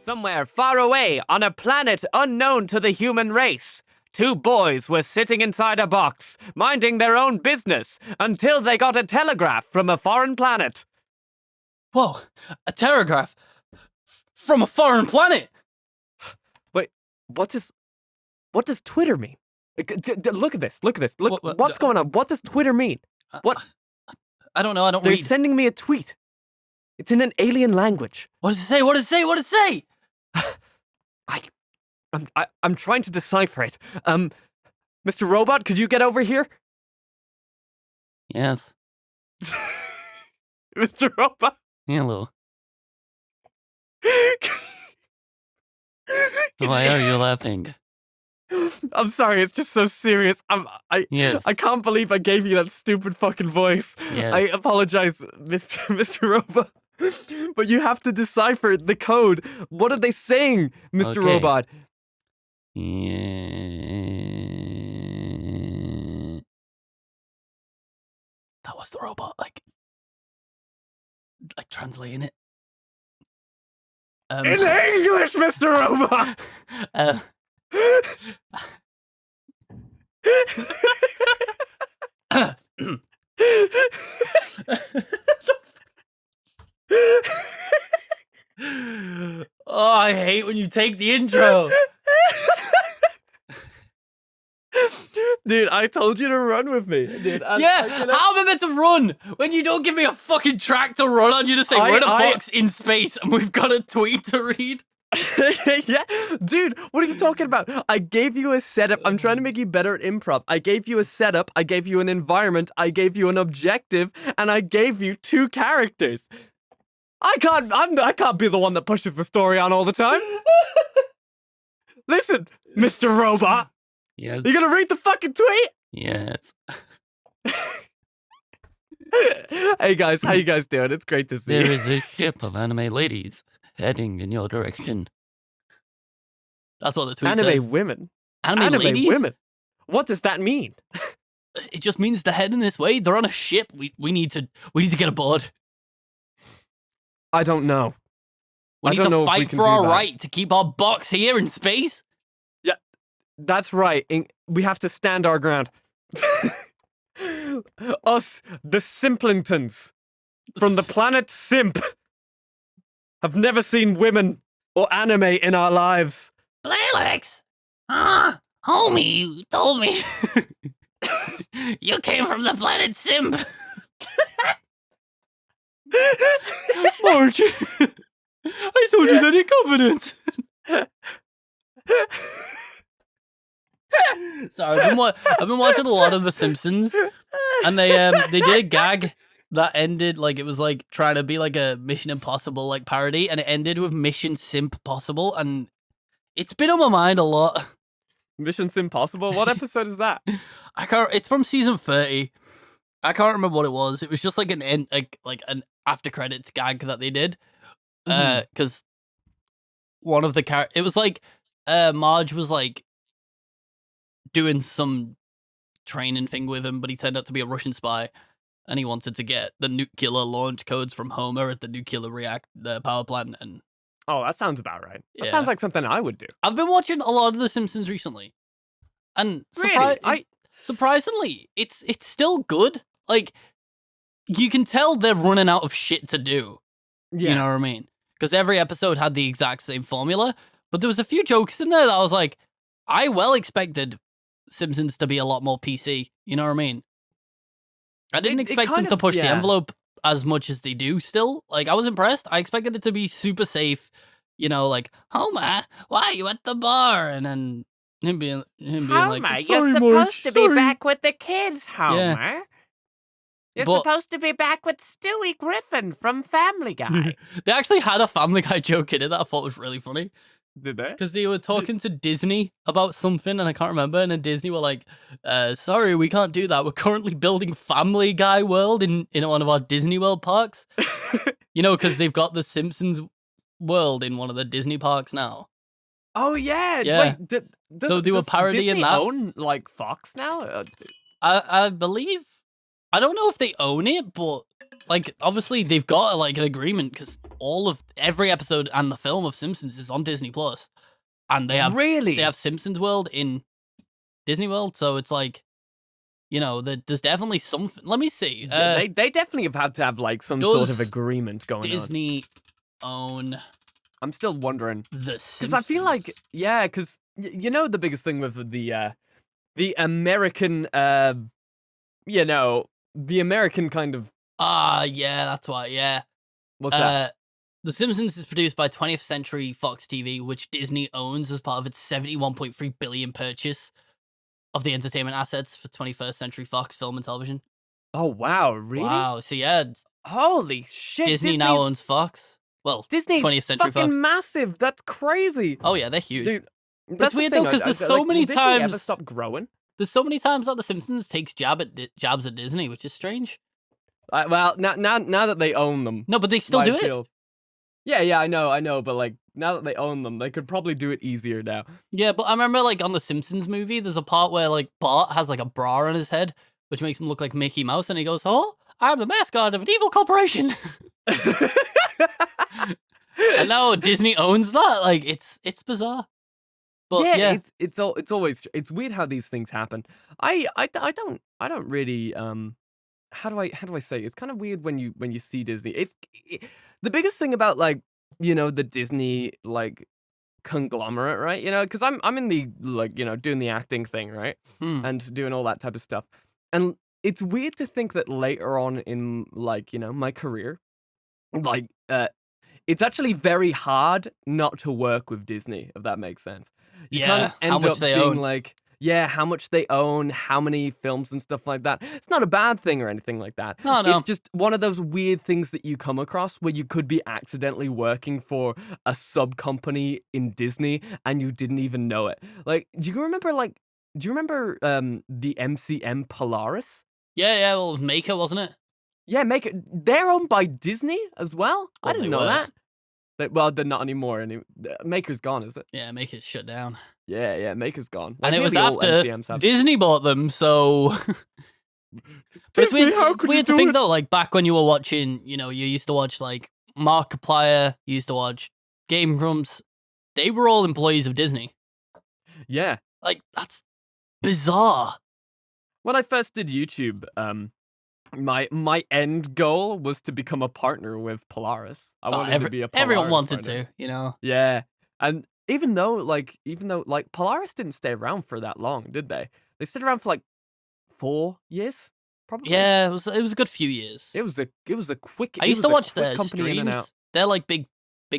Somewhere far away on a planet unknown to the human race, two boys were sitting inside a box, minding their own business, until they got a telegraph from a foreign planet. Whoa, a telegraph from a foreign planet. Wait, what does Twitter mean? Look at this. What's going on? What does Twitter mean? What? I don't know. I don't They're read. sending me a tweet. It's in an alien language. What does it say? What does it say? What does it say? I'm trying to decipher it. Mr. Robot, could you get over here? Yes. Mr. Robot? Hello. Why are you laughing? I'm sorry, it's just so serious. Yes. I can't believe I gave you that stupid fucking voice. Yes. I apologize, Mr. Robot. But you have to decipher the code. What are they saying, Mr. Okay. Robot? Yeah. That was the robot, like translating it. In English, Mr. Robot! Oh, I hate when you take the intro. Dude, I told you to run with me. Dude, How am I meant to run when you don't give me a fucking track to run on? You just say, we're in a box in space and we've got a tweet to read. Yeah, dude, what are you talking about? I gave you a setup. I'm trying to make you better at improv. I gave you a setup, I gave you an environment, I gave you an objective, and I gave you two characters. I can't be the one that pushes the story on all the time. Listen, Mr. Robot. Yes. You gonna read the fucking tweet? Yes. Hey guys, how you guys doing? It's great to see you. There is a ship of anime ladies heading in your direction. That's what the tweet says. Anime women. Anime ladies? Women. What does that mean? It just means they're heading this way. They're on a ship. We need to get aboard. I don't know. We need to fight for our right to keep our box here in space. Yeah, that's right. We have to stand our ground. Us, the Simplingtons, from the planet Simp, have never seen women or anime in our lives. Blairlex? Homie, you told me. You came from the planet Simp. Marge, I told you that in confidence. Sorry, I've been watching a lot of The Simpsons, and they did a gag that ended like it was like trying to be like a Mission Impossible like parody, and it ended with Mission Simp Possible, and it's been on my mind a lot. Mission Impossible? What episode is that? I can't. It's from season 30. I can't remember what it was. It was just like an end, like an after credits gag that they did, because one of the it was like Marge was like doing some training thing with him, but he turned out to be a Russian spy, and he wanted to get the nuclear launch codes from Homer at the nuclear power plant. And oh, that sounds about right. That Yeah. sounds like something I would do. I've been watching a lot of The Simpsons recently, and Really? surprisingly, it's still good. Like, you can tell they're running out of shit to do. Yeah. You know what I mean? Because every episode had the exact same formula, but there was a few jokes in there that I was like, I well expected Simpsons to be a lot more PC. You know what I mean? I didn't expect them to push the envelope as much as they do still. Like, I was impressed. I expected it to be super safe. You know, like, Homer, why are you at the bar? And then him being like, Homer, sorry, you're supposed Marge, to be sorry." back with the kids, Homer. Yeah. You're But- supposed to be back with Stewie Griffin from Family Guy. They actually had a Family Guy joke in it that I thought was really funny. Did they? Because they were talking to Disney about something, and I can't remember, and then Disney were like, sorry, we can't do that. We're currently building Family Guy World in one of our Disney World parks. You know, because they've got the Simpsons World in one of the Disney parks now. Oh, yeah. Yeah. Wait, So they were parodying Disney that. own, like, Fox now? I believe, I don't know if they own it, but like obviously they've got like an agreement because every episode and the film of Simpsons is on Disney Plus, and they have Simpsons World in Disney World, so it's like, there's definitely something. Let me see. They definitely have had to have like some sort of agreement going on. Disney own? I'm still wondering the Simpsons. Because I feel like because the biggest thing with the American the American kind of yeah, that's why. Yeah, what's that? The Simpsons is produced by 20th Century Fox TV, which Disney owns as part of its $71.3 billion purchase of the entertainment assets for 21st Century Fox Film and Television. Oh wow, really? Wow. So yeah, holy shit! Disney now owns Fox. Well, Disney 20th Century fucking Fox. massive. That's crazy. Oh yeah, they're huge. Dude, that's weird though, because there's so many times. times. Disney ever stop growing? There's so many times that The Simpsons takes jabs at Disney, which is strange. Well, now that they own them, no, but they still do it. Yeah, I know, but like now that they own them, they could probably do it easier now. Yeah, but I remember like on the Simpsons movie, there's a part where like Bart has like a bra on his head, which makes him look like Mickey Mouse, and he goes, "Oh, I'm the mascot of an evil corporation." And now Disney owns that. Like it's bizarre. But yeah, it's always weird how these things happen. I don't really how do I say it? It's kind of weird when you see Disney. The biggest thing about like the Disney like conglomerate, right? Because I'm in the like doing the acting thing, right, and doing all that type of stuff, and it's weird to think that later on in like my career, like it's actually very hard not to work with Disney, if that makes sense. You kind of end how much up they being own. like, how much they own, how many films and stuff like that. It's not a bad thing or anything like that. No. It's just one of those weird things that you come across where you could be accidentally working for a sub company in Disney and you didn't even know it. Like, do you remember the MCM Polaris? Yeah, well, it was Maker, wasn't it? Yeah, Maker. They're owned by Disney as well? I didn't know that. Well, they're not anymore. Maker's gone, is it? Yeah, Maker's shut down. Yeah, Maker's gone. And it was after Disney bought them, so... Disney, it's weird to think, though, like, back when you were watching, you used to watch, like, Markiplier, you used to watch Game Grumps. They were all employees of Disney. Yeah. Like, that's bizarre. When I first did YouTube, my end goal was to become a partner with Polaris. I wanted to be a Polaris everyone wanted partner. to, Yeah, and even though Polaris didn't stay around for that long, did they? They stayed around for like 4 years, probably. Yeah, it was a good few years. It was a quick. I used to watch their streams. They're like big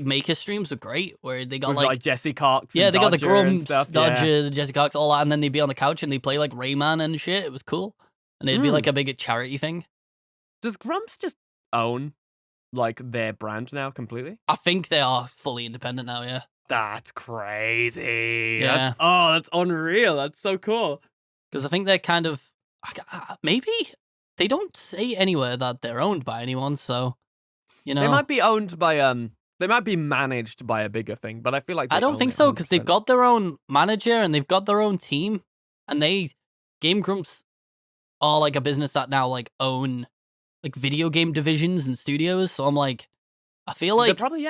Maker streams were great, where they got with, like Jesse Cox. Yeah, and they got the Dodger Grumps, stuff. Dodger, the Jesse Cox, all that, and then they'd be on the couch and they'd play like Rayman and shit. It was cool, and it'd be like a big charity thing. Does Grumps just own like their brand now completely? I think they are fully independent now. Yeah, that's crazy. Yeah, that's unreal. That's so cool. Because I think they're kind of maybe they don't say anywhere that they're owned by anyone. So they might be owned by they might be managed by a bigger thing, but I feel like I don't think so because they've got their own manager and they've got their own team, and Game Grumps are like a business that now like own like video game divisions and studios. So I'm like, I feel like they're probably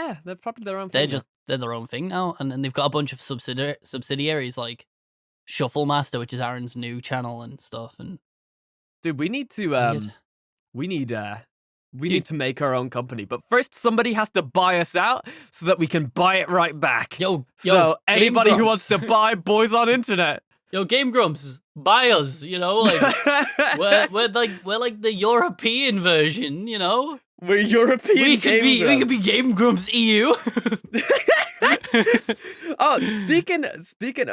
their own thing. They're their own thing now, and then they've got a bunch of subsidiaries like Shuffle Master, which is Aaron's new channel and stuff. And dude, we need to to make our own company, but first somebody has to buy us out so that we can buy it right back. So anybody who wants to buy Boys on Internet. Game Grumps, buy us, like we're like the European version, We're European. We could be Game Grumps EU. Oh, speaking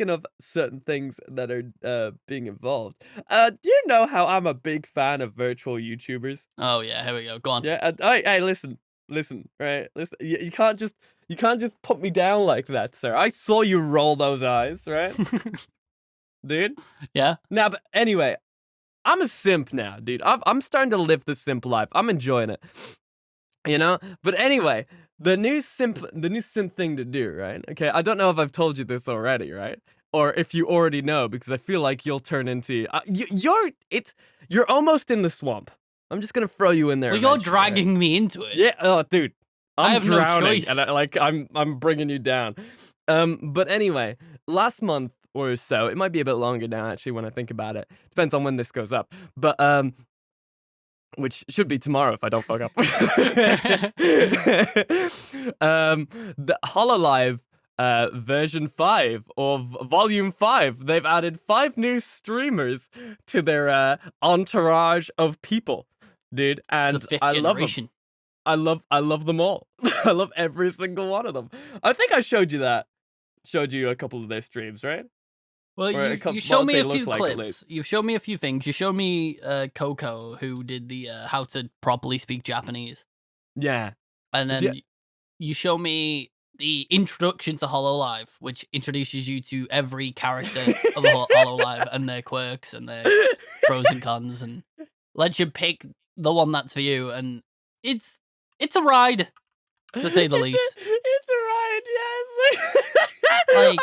of certain things that are being involved. Do you know how I'm a big fan of virtual YouTubers? Oh yeah, here we go. Go on. Yeah, hey, listen, right? Listen, you can't just put me down like that, sir. I saw you roll those eyes, right? Dude? Yeah. Now, but anyway, I'm a simp now, dude. I'm starting to live the simp life. I'm enjoying it. But anyway, the new simp thing to do, right? Okay, I don't know if I've told you this already, right? Or if you already know, because I feel like you'll turn into you're almost in the swamp. I'm just gonna throw you in there. Well, you're eventually, right? dragging me into it. Yeah. Oh, dude. I I'm have no drowning, choice. and I'm bringing you down. But anyway, last month or so, it might be a bit longer now. Actually, when I think about it, depends on when this goes up. But which should be tomorrow if I don't fuck up. The Hololive version 5 or volume 5, they've added 5 new streamers to their entourage of people, dude, and It's the fifth I love them. generation. I love them all. I love every single one of them. I think I showed you a couple of their streams, right? Well, Or you showed me a they few look like, at clips. least. You've shown me a few things. You showed me Coco, who did the how to properly speak Japanese. Yeah. And then Yeah. you show me the introduction to Hololive, which introduces you to every character of Hololive and their quirks and their pros and cons, and lets you pick the one that's for you. And it's a ride, to say the least. It's a ride, yes. Like-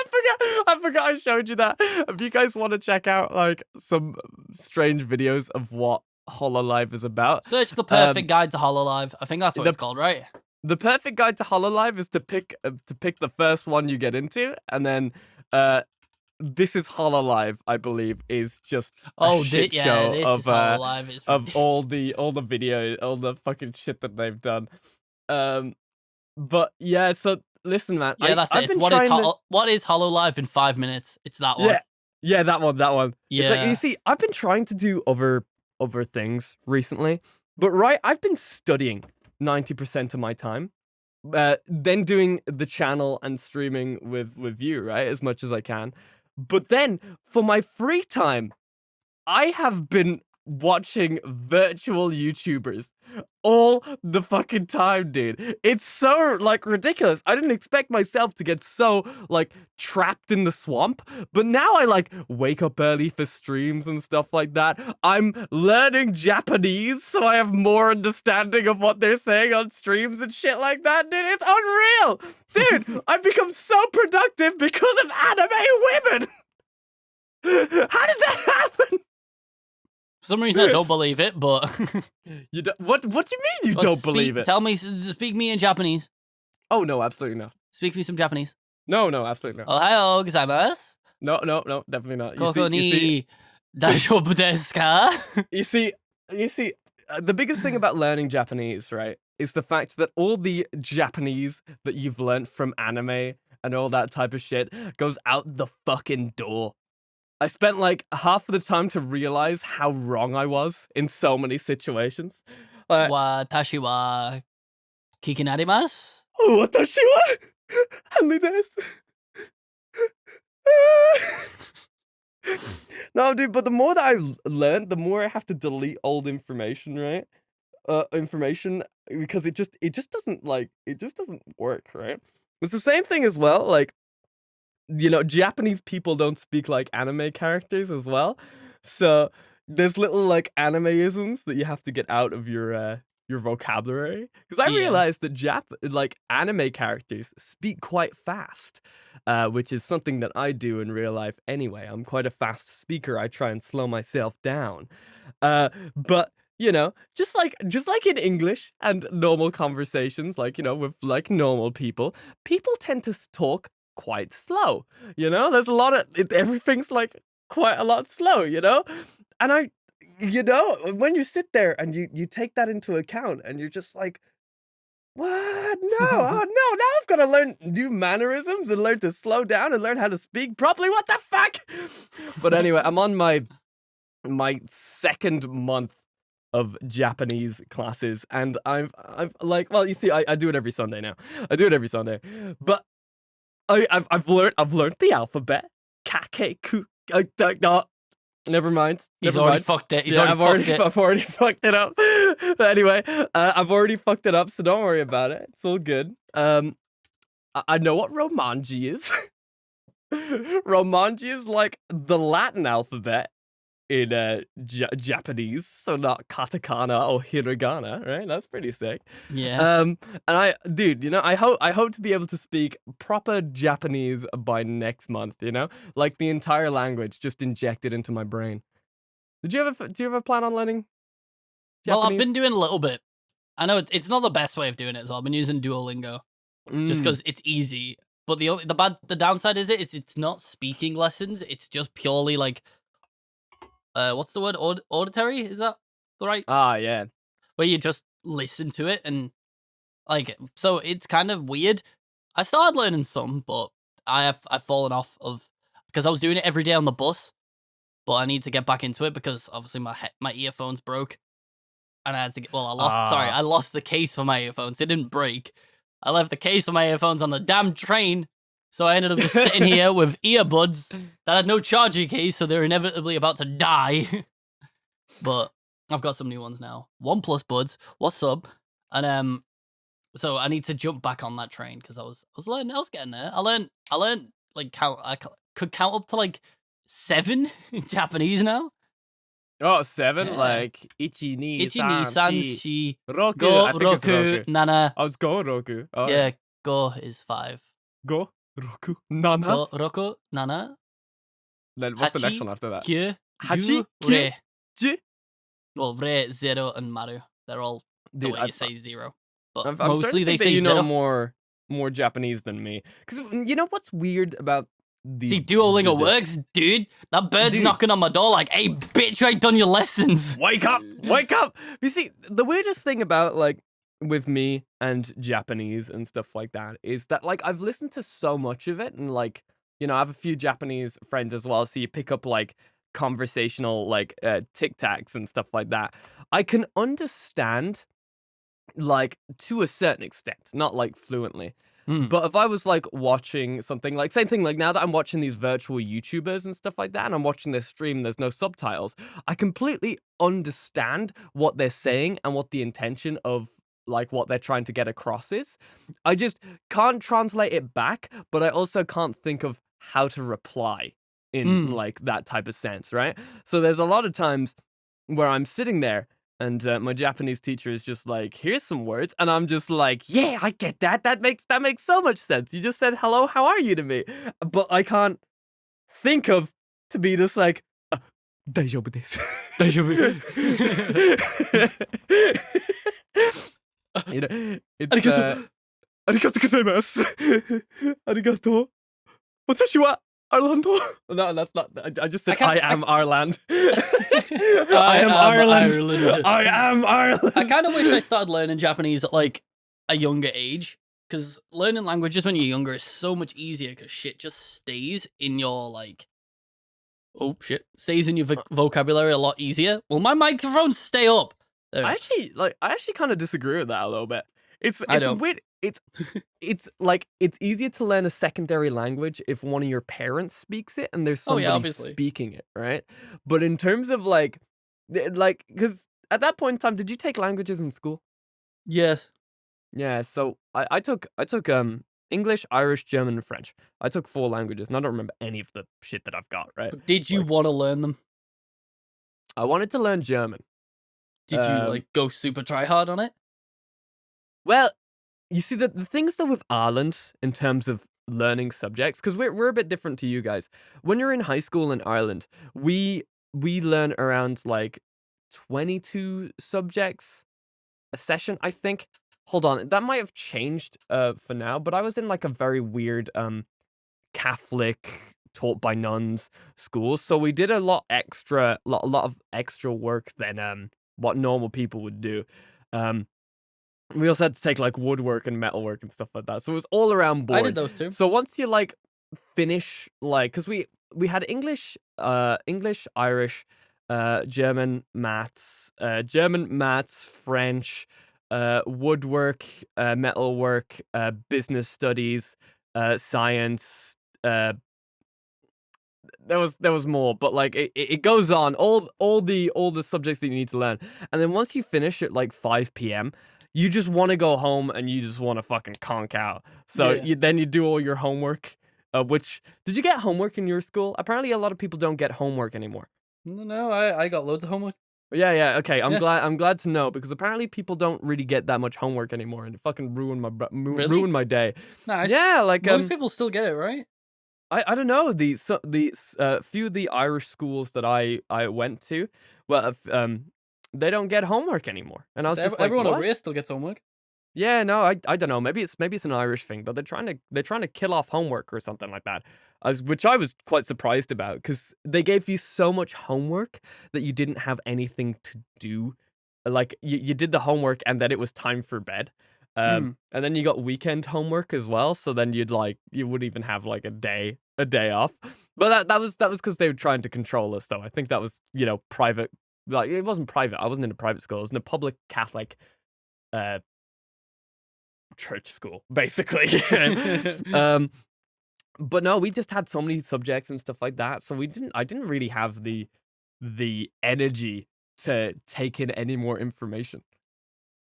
I forgot I showed you that. If you guys want to check out like some strange videos of what Hololive is about, Search the perfect guide to Hololive. I think that's what it's called, right? the perfect guide to Hololive is to pick the first one you get into, and then this is Hololive, I believe, is just a shit show this of is Hololive. It's of all the video, all the fucking shit that they've done. But yeah, so listen, man. yeah, that's I've it. been What is trying to- what is Hololive in 5 minutes? It's that one. Yeah, that one. It's like, Yeah. you see, I've been trying to do other things recently, but right, I've been studying 90% of my time, then doing the channel and streaming with you, right, as much as I can. But then for my free time, I have been watching virtual YouTubers all the fucking time, dude. It's so like ridiculous. I didn't expect myself to get so like trapped in the swamp, but now I like wake up early for streams and stuff like that. I'm learning Japanese so I have more understanding of what they're saying on streams and shit like that, dude. It's unreal. Dude, I've become so productive because of anime women. How did that happen? For some reason, I don't believe it, but You don't, what do you mean you don't believe it? Tell me, speak me in Japanese. Oh no, absolutely not. Speak me some Japanese. No, absolutely not. Ohayou gozaimasu. No, definitely not. Koko ni daijoubu desu ka? You see, the biggest thing about learning Japanese, right, is the fact that all the Japanese that you've learnt from anime and all that type of shit goes out the fucking door. I spent like half of the time to realize how wrong I was in so many situations. Watashi wa kikinarimasu. Watashi wa hanli desu. No, dude, but the more that I learned, the more I have to delete old information, right? Information, because it just doesn't work, right? It's the same thing as well, like, you know, Japanese people don't speak like anime characters as well. So there's little like anime-isms that you have to get out of your vocabulary. Because I Yeah. realized that like anime characters speak quite fast, which is something that I do in real life anyway. I'm quite a fast speaker. I try and slow myself down. But you know, just like in English and normal conversations, like, you know, with like normal people tend to talk quite slow, you know. There's a lot of everything's like quite a lot slow, you know. And you know, when you sit there and you take that into account and you're just like, what? No, oh no, now I've got to learn new mannerisms and learn to slow down and learn how to speak properly. What the fuck? But anyway, I'm on my second month of Japanese classes, and I've like, well, you see, I do it every Sunday now. I do it every Sunday, but I've learned the alphabet. Kake ku. Never mind. He's Never already mind. fucked it. I've already fucked it up. Anyway, I've already fucked it up, so don't worry about it. It's all good. I know what Romanji is. Romanji is like the Latin alphabet in Japanese, so not katakana or hiragana, right? That's pretty sick. Yeah. And dude, you know, I hope to be able to speak proper Japanese by next month, you know? Like the entire language just injected into my brain. Do you ever plan on learning Well, I've Japanese? been doing a little bit. I know it's not the best way of doing it as well. I've been using Duolingo just because it's easy. But the downside is it's not speaking lessons. It's just purely like, what's the word? Auditory? Is that the right? Yeah. Where you just listen to it and like, so it's kind of weird. I started learning some, but I've fallen off of because I was doing it every day on the bus. But I need to get back into it because obviously my earphones broke, and I had to get. Well, I lost the case for my earphones. They didn't break. I left the case for my earphones on the damn train, so I ended up just sitting here with earbuds that had no charging case, so they're inevitably about to die. But I've got some new ones now. OnePlus buds. What's up? And so I need to jump back on that train because I was learning. I was getting there. I learned like how I could count up to like 7 in Japanese now. Oh, 7? Yeah. Like, ichi, ni, san, san, shi, shi, roku. go, I think it's roku, roku. nana. I was go, roku. Oh, Yeah, go is 5. Go, roku, nana. Go, roku, nana. Then what's the next Hachi, one after that? kyu, Hachi, ju, kyu, re. ji. Well, re, 0, and maru. They're all the Dude, way you say 0. But I'm mostly starting to they think that say you 0. know more Japanese than me. Because you know what's weird about the... See, Duolingo works, dude. That bird's knocking on my door like, hey, bitch, I ain't done your lessons. Wake up! Wake up! You see, the weirdest thing about, like, with me and Japanese and stuff like that is that, like, I've listened to so much of it, and, like, you know, I have a few Japanese friends as well, so you pick up, like, conversational, like, tic-tacs and stuff like that. I can understand, like, to a certain extent, not, like, fluently. But if I was like watching something like same thing like now that I'm watching these virtual YouTubers and stuff like that, and I'm watching their stream, there's no subtitles. I completely understand what they're saying and what the intention of like what they're trying to get across is. I just can't translate it back, but I also can't think of how to reply in like that type of sense, right? So there's a lot of times where I'm sitting there and my Japanese teacher is just like, here's some words. And I'm just like, yeah, I get that. That makes so much sense. You just said, hello, how are you to me? But I can't think of to be this like, daijoubu desu. Daijoubu. You know, it's, arigatou gozaimasu. Arigatou. Watashi wa Arlando. No, that's not. I just said I am Ireland. I am Ireland. I am Ireland. I kind of wish I started learning Japanese at like a younger age, because learning languages when you're younger is so much easier because shit just stays in your like. Oh shit! Stays in your vocabulary a lot easier. Will my microphone stay up? I actually kind of disagree with that a little bit. It's weird. It's like it's easier to learn a secondary language if one of your parents speaks it and there's somebody speaking it, right? But in terms of like because at that point in time, did you take languages in school? Yes. Yeah. So I took English, Irish, German, and French. I took 4 languages, and I don't remember any of the shit that I've got. Right? But did you want to learn them? I wanted to learn German. Did you like go super try hard on it? Well, you see, the things though with Ireland in terms of learning subjects, because we're a bit different to you guys. When you're in high school in Ireland, we learn around like 22 subjects a session, I think. Hold on, that might have changed for now, but I was in like a very weird Catholic taught by nuns school, so we did a lot of extra work than what normal people would do. We also had to take like woodwork and metalwork and stuff like that. So it was all around board. I did those too. So once you like finish like, because we had English, Irish, German maths, French, woodwork, metalwork, business studies, science. There was more, but like it goes on. All the subjects that you need to learn, and then once you finish at like 5 p.m. you just want to go home and you just want to fucking conk out. So then you do all your homework. Which did you get homework in your school? Apparently, a lot of people don't get homework anymore. No, I got loads of homework. Yeah. Okay, I'm glad to know, because apparently people don't really get that much homework anymore, and it fucking ruined my day. Nice. Yeah, like most people still get it, right? I don't know, the few of the Irish schools that I went to, well, they don't get homework anymore. And I was just like, everyone what? over here still gets homework. Yeah, no, I don't know. Maybe it's an Irish thing, but they're trying to kill off homework or something like that. Which I was quite surprised about because they gave you so much homework that you didn't have anything to do. Like you did the homework and then it was time for bed. And then you got weekend homework as well. So then you wouldn't even have like a day off. But that was because they were trying to control us, though. I think that was private. Like it wasn't private. I wasn't in a private school. I was in a public Catholic church school, basically. But no, we just had so many subjects and stuff like that. So I didn't really have the energy to take in any more information.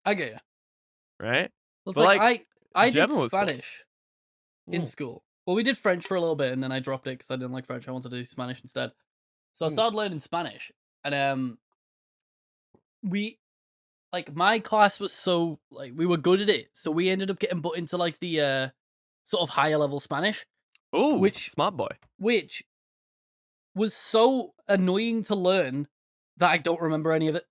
I get you. Right? Well, it's But, like I did German was cool. Spanish in school. Well, we did French for a little bit, and then I dropped it because I didn't like French. I wanted to do Spanish instead. So I started learning Spanish, and my class was so we were good at it, so we ended up getting put into like the sort of higher level Spanish. Oh, smart boy. Which was so annoying to learn that I don't remember any of it.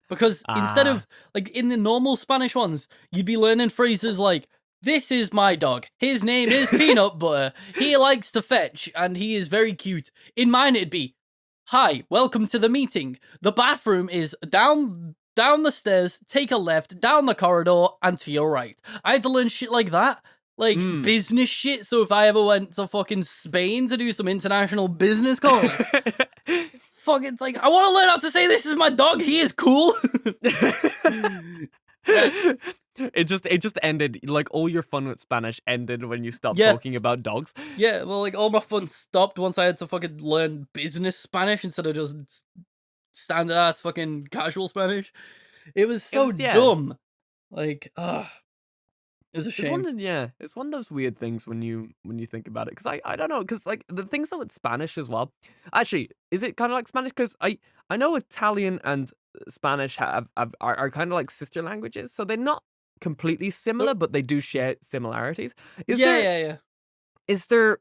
Because instead of, like, in the normal Spanish ones, you'd be learning phrases like, this is my dog, his name is Peanut Butter, he likes to fetch, and he is very cute. In mine, it'd be, hi, welcome to the meeting. The bathroom is down the stairs, take a left, down the corridor, and to your right. I had to learn shit like that. Like, business shit, so if I ever went to fucking Spain to do some international business calls, fucking, it's like, I want to learn how to say this is my dog, he is cool. It just ended, like, all your fun with Spanish ended when you stopped talking about dogs. Yeah, well, like, all my fun stopped once I had to fucking learn business Spanish instead of just standard-ass fucking casual Spanish. It was so dumb. Like, it's a shame. It's one of those weird things when you think about it. Because I don't know, because like the things though with Spanish as well. Actually, is it kind of like Spanish? Because I know Italian and Spanish are kind of like sister languages, so they're not completely similar, but they do share similarities. Is there?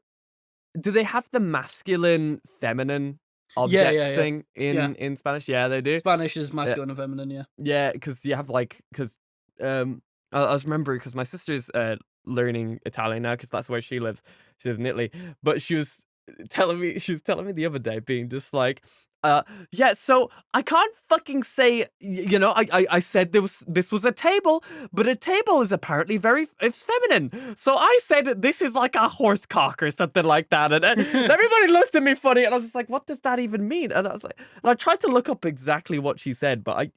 Do they have the masculine, feminine object thing in Spanish? Yeah, they do. Spanish is masculine and feminine. Yeah. Yeah, because you have I was remembering because my sister's learning Italian now because that's where she lives. She lives in Italy, but she was telling me the other day, being just like, so I can't fucking say, I said this was a table, but a table is apparently it's feminine. So I said this is like a horse cock or something like that, and everybody looked at me funny, and I was just like, what does that even mean? And I was like, and I tried to look up exactly what she said, but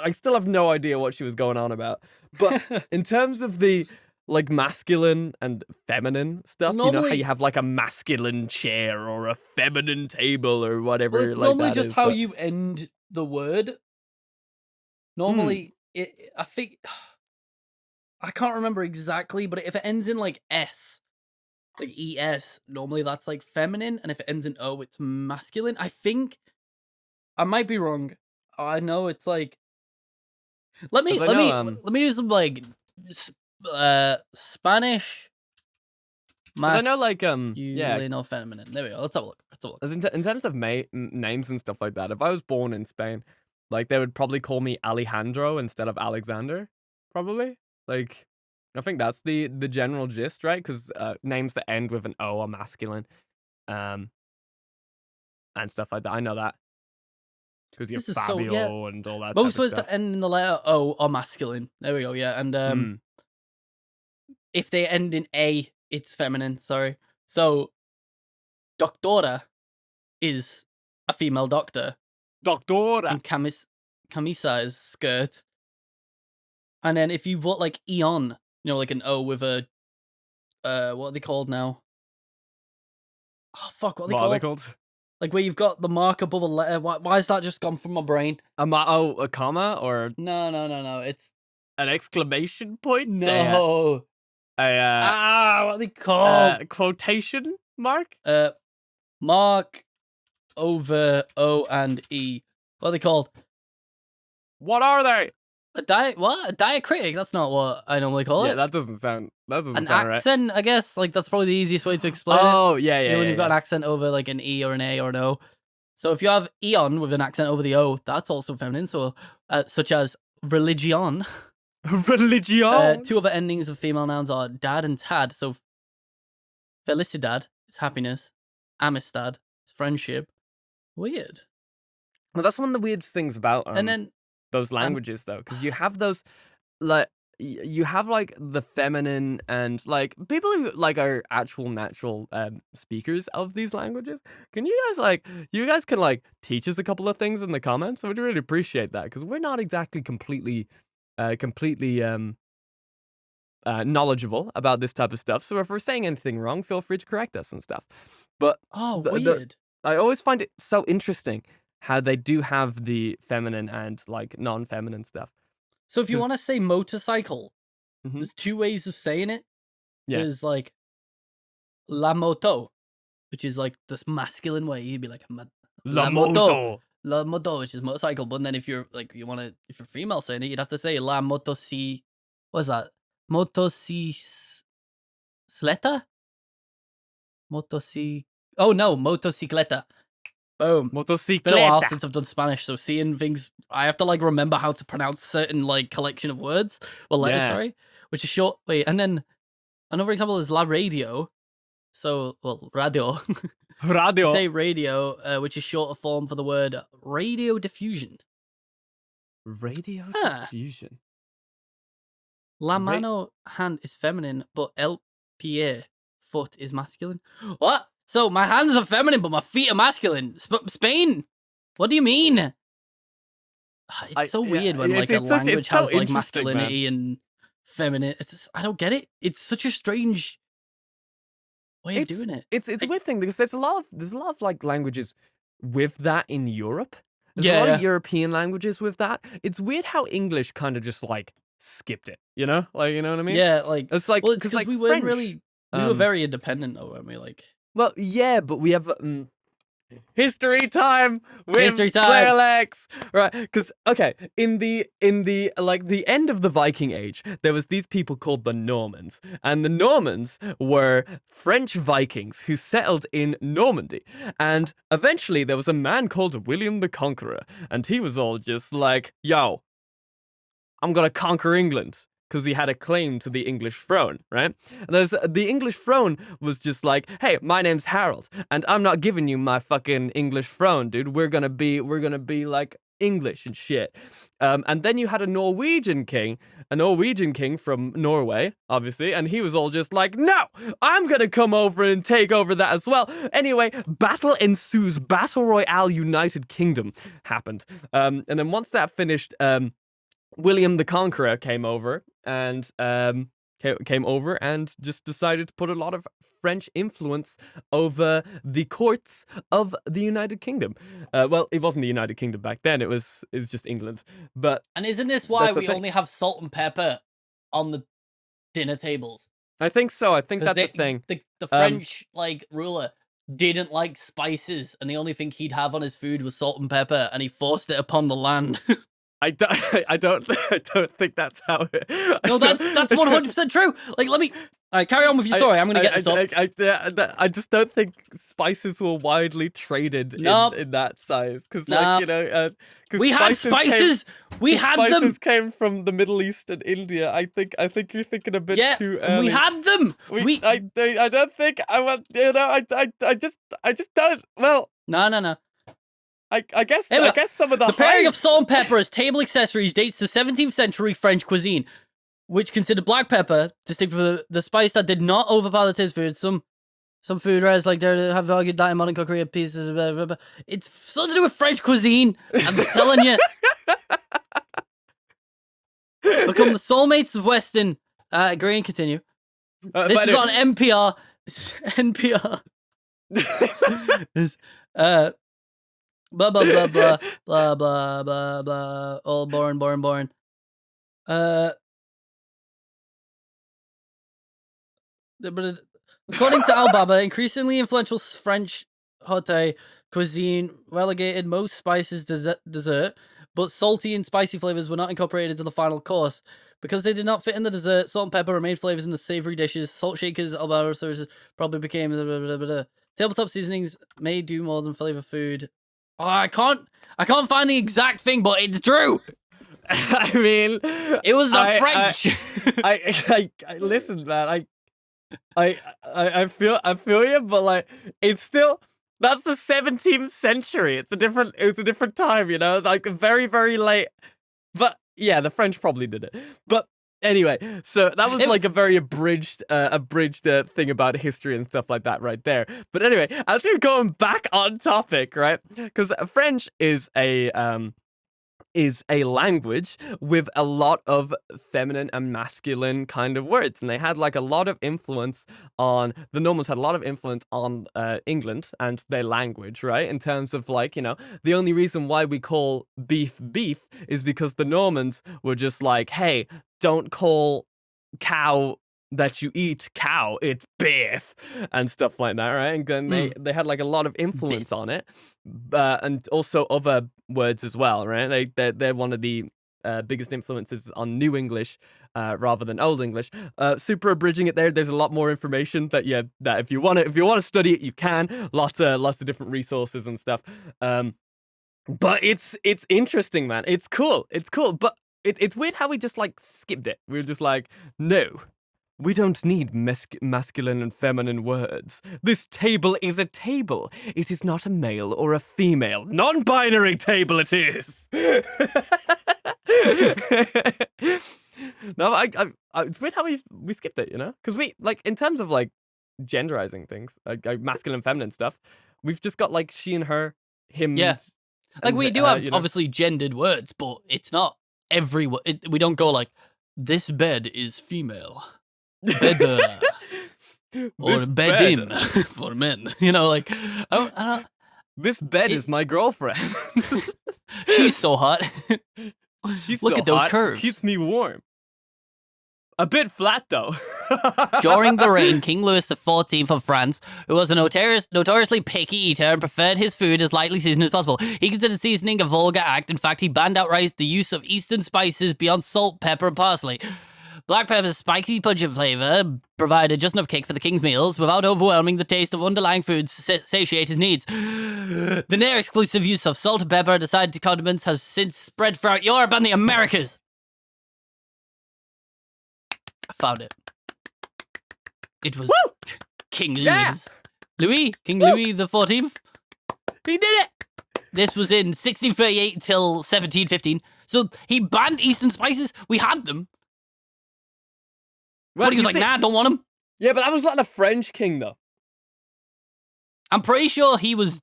I still have no idea what she was going on about. But in terms of the like masculine and feminine stuff, normally, you know how you have like a masculine chair or a feminine table or whatever. Well, it's like normally that just is, how but... you end the word. Normally, I think I can't remember exactly, but if it ends in like S, like ES, normally that's like feminine, and if it ends in O, it's masculine. I think I might be wrong. I know it's like. Let me do some like Spanish. I know like or feminine. There we go. Let's have a look. As in terms of names and stuff like that, if I was born in Spain, like they would probably call me Alejandro instead of Alexander. Probably. Like, I think that's the general gist, right? Because names that end with an O are masculine, and stuff like that. I know that. Because you have Fabio and all that. Most words that end in the letter O are masculine. There we go, yeah. And if they end in A, it's feminine, sorry. So, doctora is a female doctor. Doctora! And camisa is skirt. And then if you put like Eon, like an O with a, what are they called now? Oh, fuck, what are they called? Like where you've got the mark above a letter. Why has that just gone from my brain? A comma or no. It's an exclamation point. No. What are they called? Quotation mark. Mark over O and E. What are they called? What are they? A diacritic? That's not what I normally call it. Yeah, that doesn't sound an accent, right. I guess. Like that's probably the easiest way to explain it. Oh, yeah. When you've got an accent over like an E or an A or an O. So if you have eon with an accent over the O, that's also feminine. So, such as religion. Religion. Two other endings of female nouns are dad and tad. So felicidad is happiness. Amistad is friendship. Weird. Well, that's one of the weirdest things about And then those languages, though, because you have those, like, you have like the feminine and like people who like are actual natural speakers of these languages. Can you guys can like teach us a couple of things in the comments? I would really appreciate that because we're not exactly completely knowledgeable about this type of stuff. So if we're saying anything wrong, feel free to correct us and stuff. But weird. I always find it so interesting how they do have the feminine and like non-feminine stuff. So if you want to say motorcycle, Mhm. there's two ways of saying it. Yeah. There's like la moto, which is like this masculine way. You'd be like La moto. la moto, which is motorcycle. But then if you're like if you're female saying it, you'd have to say la motosi. What's that? Motocicleta? Oh no, motocicleta. Boom. It's been a while Motocicleta. since I've done Spanish, so seeing things, I have to like remember how to pronounce certain like collection of words, letters, Yeah. sorry, which is short. Wait, and then another example is la radio. So, radio. Radio. Say radio, which is shorter form for the word radio diffusion. Radio diffusion. La mano, hand, is feminine, but el pie, foot, is masculine. What? So my hands are feminine, but my feet are masculine. Spain? What do you mean? It's so weird when like a language has like masculinity and feminine. It's just, I don't get it. It's such a strange way of doing it. It's a weird thing because there's a lot of like languages with that in Europe. There's a lot of European languages with that. It's weird how English kind of just like skipped it, you know? Like, you know what I mean? Yeah, like it's like because like we weren't French, really we were very independent though, weren't we? Like, well, yeah, but we have history time with History time. Blairlex, right? Because okay, in the like the end of the Viking Age, there was these people called the Normans, and the Normans were French Vikings who settled in Normandy, and eventually there was a man called William the Conqueror, and he was all just like, "Yo, I'm gonna conquer England." Because he had a claim to the English throne, right? And the English throne was just like, hey, my name's Harold, and I'm not giving you my fucking English throne, dude. We're gonna be like English and shit. And then you had a Norwegian king from Norway, obviously, and he was all just like, no, I'm gonna come over and take over that as well. Anyway, battle ensues. Battle Royale United Kingdom happened. And then once that finished, William the Conqueror came over and just decided to put a lot of French influence over the courts of the United Kingdom. Well, it wasn't the United Kingdom back then; it was just England. But and isn't this why we only have salt and pepper on the dinner tables? I think so. I think that's the thing. The French like ruler didn't like spices, and the only thing he'd have on his food was salt and pepper, and he forced it upon the land. I don't think that's how it... No, that's 100% true. Like, let me... All right, carry on with your story. I'm going to get this up. I just don't think spices were widely traded in that size. Because, like, you know... we had spices! We had them! Spices came from the Middle East and India. I think you're thinking a bit too early. We had them! I don't think... I just don't... Well... No. I guess some of the pairing of salt and pepper as table accessories dates to 17th century French cuisine, which considered black pepper distinct from the spice that did not overpower the taste of food. Some food writers like there have argued that in modern cookery pieces. It's something to do with French cuisine. I'm telling you. Become the soulmates of Western. Agree and continue. This is on NPR. NPR. Blah blah blah blah blah blah blah blah. All boring. According to Alibaba, increasingly influential French haute cuisine relegated most spices dessert, but salty and spicy flavors were not incorporated into the final course. Because they did not fit in the dessert, salt and pepper remained flavors in the savory dishes. Salt shakers, Alibaba sources probably became... Tabletop seasonings may do more than flavor food. Oh, I can't find the exact thing, but it's true. I mean, It was the French. I listen, man. I feel you, but like it's still that's the 17th century. It's a different time, you know, like very very late. But yeah, the French probably did it. But anyway, so that was like a very abridged thing about history and stuff like that right there. But anyway, as we're going back on topic, right? Because French is a language with a lot of feminine and masculine kind of words, and they had like a lot of influence on the Normans had a lot of influence on England and their language, right? In terms of like, you know, the only reason why we call beef beef is because the Normans were just like, hey, don't call cow that you eat cow, it's beef and stuff like that, right? And then they had like a lot of influence on it, and also other words as well, right? They're one of the biggest influences on New English rather than Old English. Super abridging it there. There's a lot more information that if you want to study it, you can. Lots of different resources and stuff. But it's interesting, man. It's cool. But it's weird how we just like skipped it. We were just like, no. We don't need masculine and feminine words. This table is a table. It is not a male or a female. Non-binary table it is. No, it's weird how we skipped it, you know? Because we, like, in terms of, like, genderizing things, like masculine and feminine stuff, we've just got, like, she and her, him. Yeah. Like, we do have, you know? obviously, gendered words, but it's not every word. We don't go like, this bed is female. Better. Or bedim for men. You know, like, I don't this bed is my girlfriend. She's so hot. Look so at those hot, curves. Keeps me warm. A bit flat, though. During the reign, King Louis XIV of France, who was a notoriously picky eater and preferred his food as lightly seasoned as possible, he considered seasoning a vulgar act. In fact, he banned outright the use of Eastern spices beyond salt, pepper, and parsley. Black pepper's spiky, pungent flavor provided just enough kick for the king's meals without overwhelming the taste of underlying foods to satiate his needs. The near-exclusive use of salt and pepper and side condiments has since spread throughout Europe and the Americas. I found it. It was King Louis. King Louis XIV. He did it! This was in 1638 till 1715. So he banned Eastern spices. We had them. Well, but he was like, nah, don't want them. Yeah, but that was like the French king, though. I'm pretty sure he was...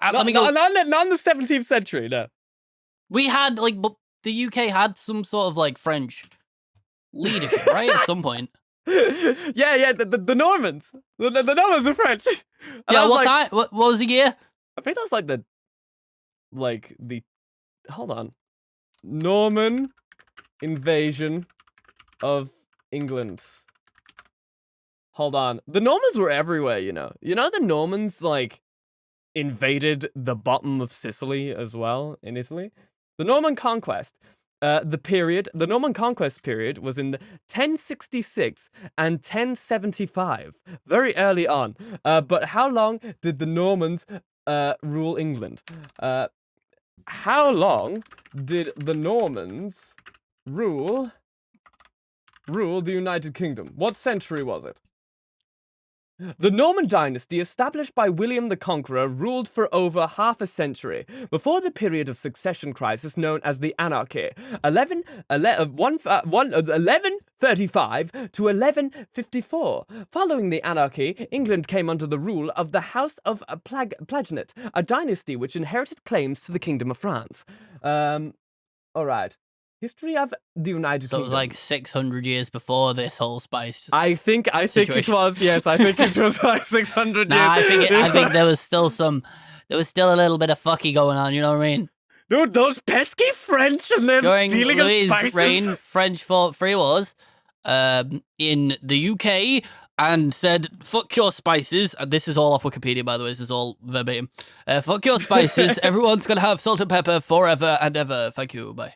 Let me go. Not in the 17th century, no. We had, like, the UK had some sort of, like, French leadership, right? At some point. Yeah, the Normans. The Normans are French. And yeah, what time? What was the year? I think that was like the hold on. Norman invasion of England. Hold on. The Normans were everywhere, you know. You know the Normans, like, invaded the bottom of Sicily as well in Italy? The Norman Conquest. The Norman Conquest period was in 1066 and 1075, very early on. But how long did the Normans rule England? How long did the Normans rule the United Kingdom? What century was it? The Norman dynasty, established by William the Conqueror, ruled for over half a century, before the period of succession crisis known as the Anarchy, 1135 to 1154. Following the Anarchy, England came under the rule of the House of Plantagenet, a dynasty which inherited claims to the Kingdom of France. Alright. History of the United Kingdom. So it was like 600 years before this whole spice. I think it was. Yes, I think it was like 600 years. I think there was still a little bit of fucky going on. You know what I mean? Dude, those pesky French and them stealing of spices. During Louis' reign, French fought free wars in the UK and said, "Fuck your spices." And this is all off Wikipedia, by the way. This is all verbatim. Fuck your spices. Everyone's gonna have salt and pepper forever and ever. Thank you. Bye.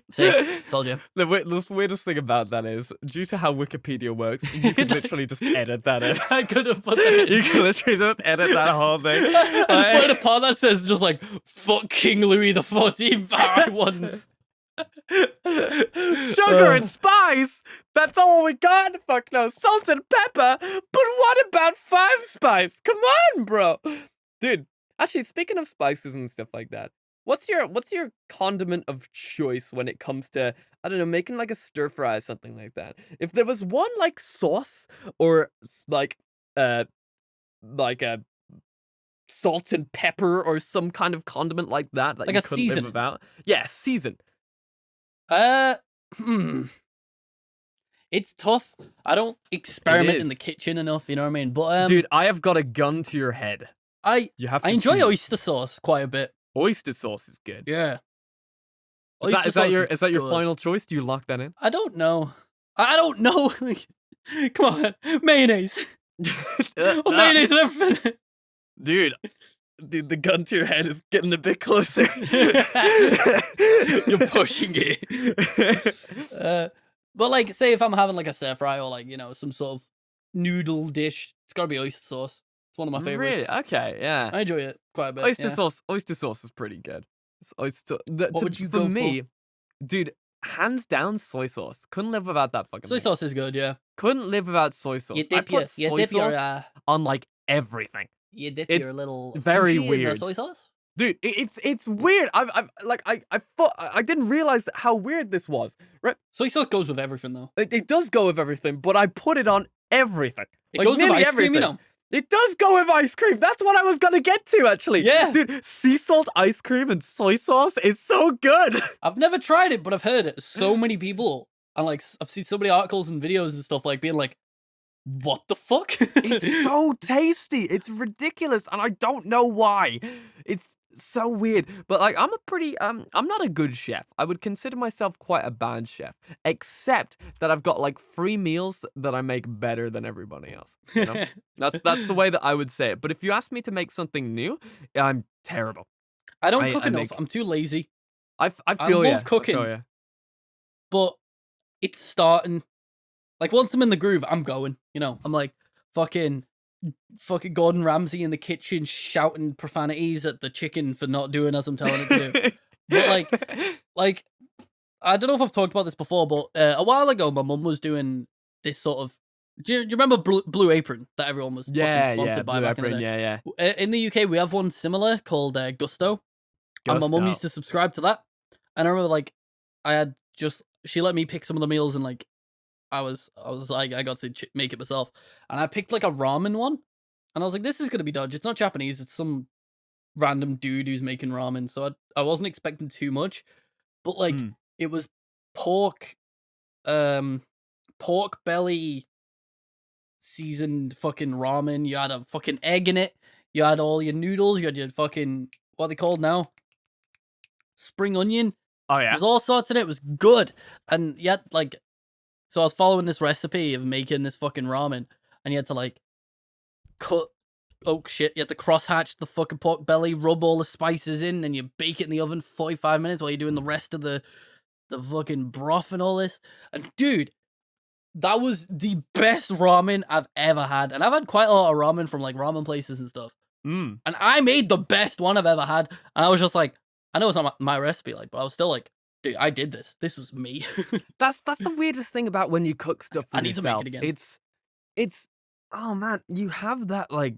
See, told you. The weirdest thing about that is, due to how Wikipedia works, you could literally just edit that in. I could have put that in. You can literally just edit that whole thing. I just put a part that says just like, fuck King Louis the 14th. I won. Sugar and spice? That's all we got? Fuck no. Salt and pepper? But what about 5 spice? Come on, bro. Dude, actually, speaking of spices and stuff like that, what's your condiment of choice when it comes to, I don't know, making like a stir fry or something like that? If there was one like sauce or like a salt and pepper or some kind of condiment like that Like you a couldn't live seasoning. without. Yeah, season. It's tough. I don't experiment in is. the kitchen enough, you know what I mean? But Dude, I have got a gun to your head. You have to I enjoy choose. oyster sauce quite a bit. Oyster sauce is good. Yeah. Is that your final choice? Do you lock that in? I don't know. I don't know. Come on, mayonnaise. Mayonnaise and everything. Dude, the gun to your head is getting a bit closer. You're pushing it. But like, say if I'm having like a stir fry or like, you know, some sort of noodle dish, it's gotta be oyster sauce. It's one of my favorites. Really? Okay, yeah. I enjoy it quite a bit. Oyster yeah. sauce is pretty good. What would you go for? Me, dude, hands down soy sauce. Couldn't live without that fucking Soy thing. sauce is good, yeah. Couldn't live without soy sauce. You I dip put your soy sauce your on like everything. you dip It's your little very sushi in weird. the soy sauce. Dude, it's weird. I thought I didn't realize how weird this was. Right? Soy sauce goes with everything though. It does go with everything, but I put it on everything. It Like, goes with nearly ice cream, you everything. know. It does go with ice cream. That's what I was gonna get to, actually. Yeah. Dude, sea salt ice cream and soy sauce is so good. I've never tried it, but I've heard it. So many people, and like I've seen so many articles and videos and stuff like being like, "What the fuck?" It's so tasty. It's ridiculous, and I don't know why. It's so weird. But like, I'm not a good chef. I would consider myself quite a bad chef, except that I've got like 3 meals that I make better than everybody else. You know? That's the way that I would say it. But if you ask me to make something new, I'm terrible. I don't cook I enough. make- I'm too lazy. I feel love ya. cooking. I feel ya. But it's starting. Like once I'm in the groove, I'm going. You know, I'm like fucking Gordon Ramsay in the kitchen shouting profanities at the chicken for not doing as I'm telling it to do. But like I don't know if I've talked about this before, but a while ago, my mum was doing this sort of. Do you remember Blue Apron that everyone was fucking sponsored by Blue back in the Apron, day? yeah. In the UK, we have one similar called Gusto. And my mum used to subscribe to that. And I remember like she let me pick some of the meals and like I was like I got to make it myself. And I picked like a ramen one. And I was like, this is gonna be dodgy. It's not Japanese, it's some random dude who's making ramen. So I wasn't expecting too much. But like it was pork belly seasoned fucking ramen. You had a fucking egg in it. You had all your noodles. You had your fucking, what are they called now? Spring onion. Oh yeah. There's all sorts in it. It was good. And yet, like, so I was following this recipe of making this fucking ramen, and you had to like cut. Oh shit! You had to cross-hatch the fucking pork belly, rub all the spices in, and you bake it in the oven for 45 minutes while you're doing the rest of the fucking broth and all this. And dude, that was the best ramen I've ever had. And I've had quite a lot of ramen from like ramen places and stuff. And I made the best one I've ever had. And I was just like, I know it's not my recipe, like, but I was still like, dude, I did this. This was me. That's the weirdest thing about when you cook stuff for I need yourself. to make it again. It's oh man, you have that like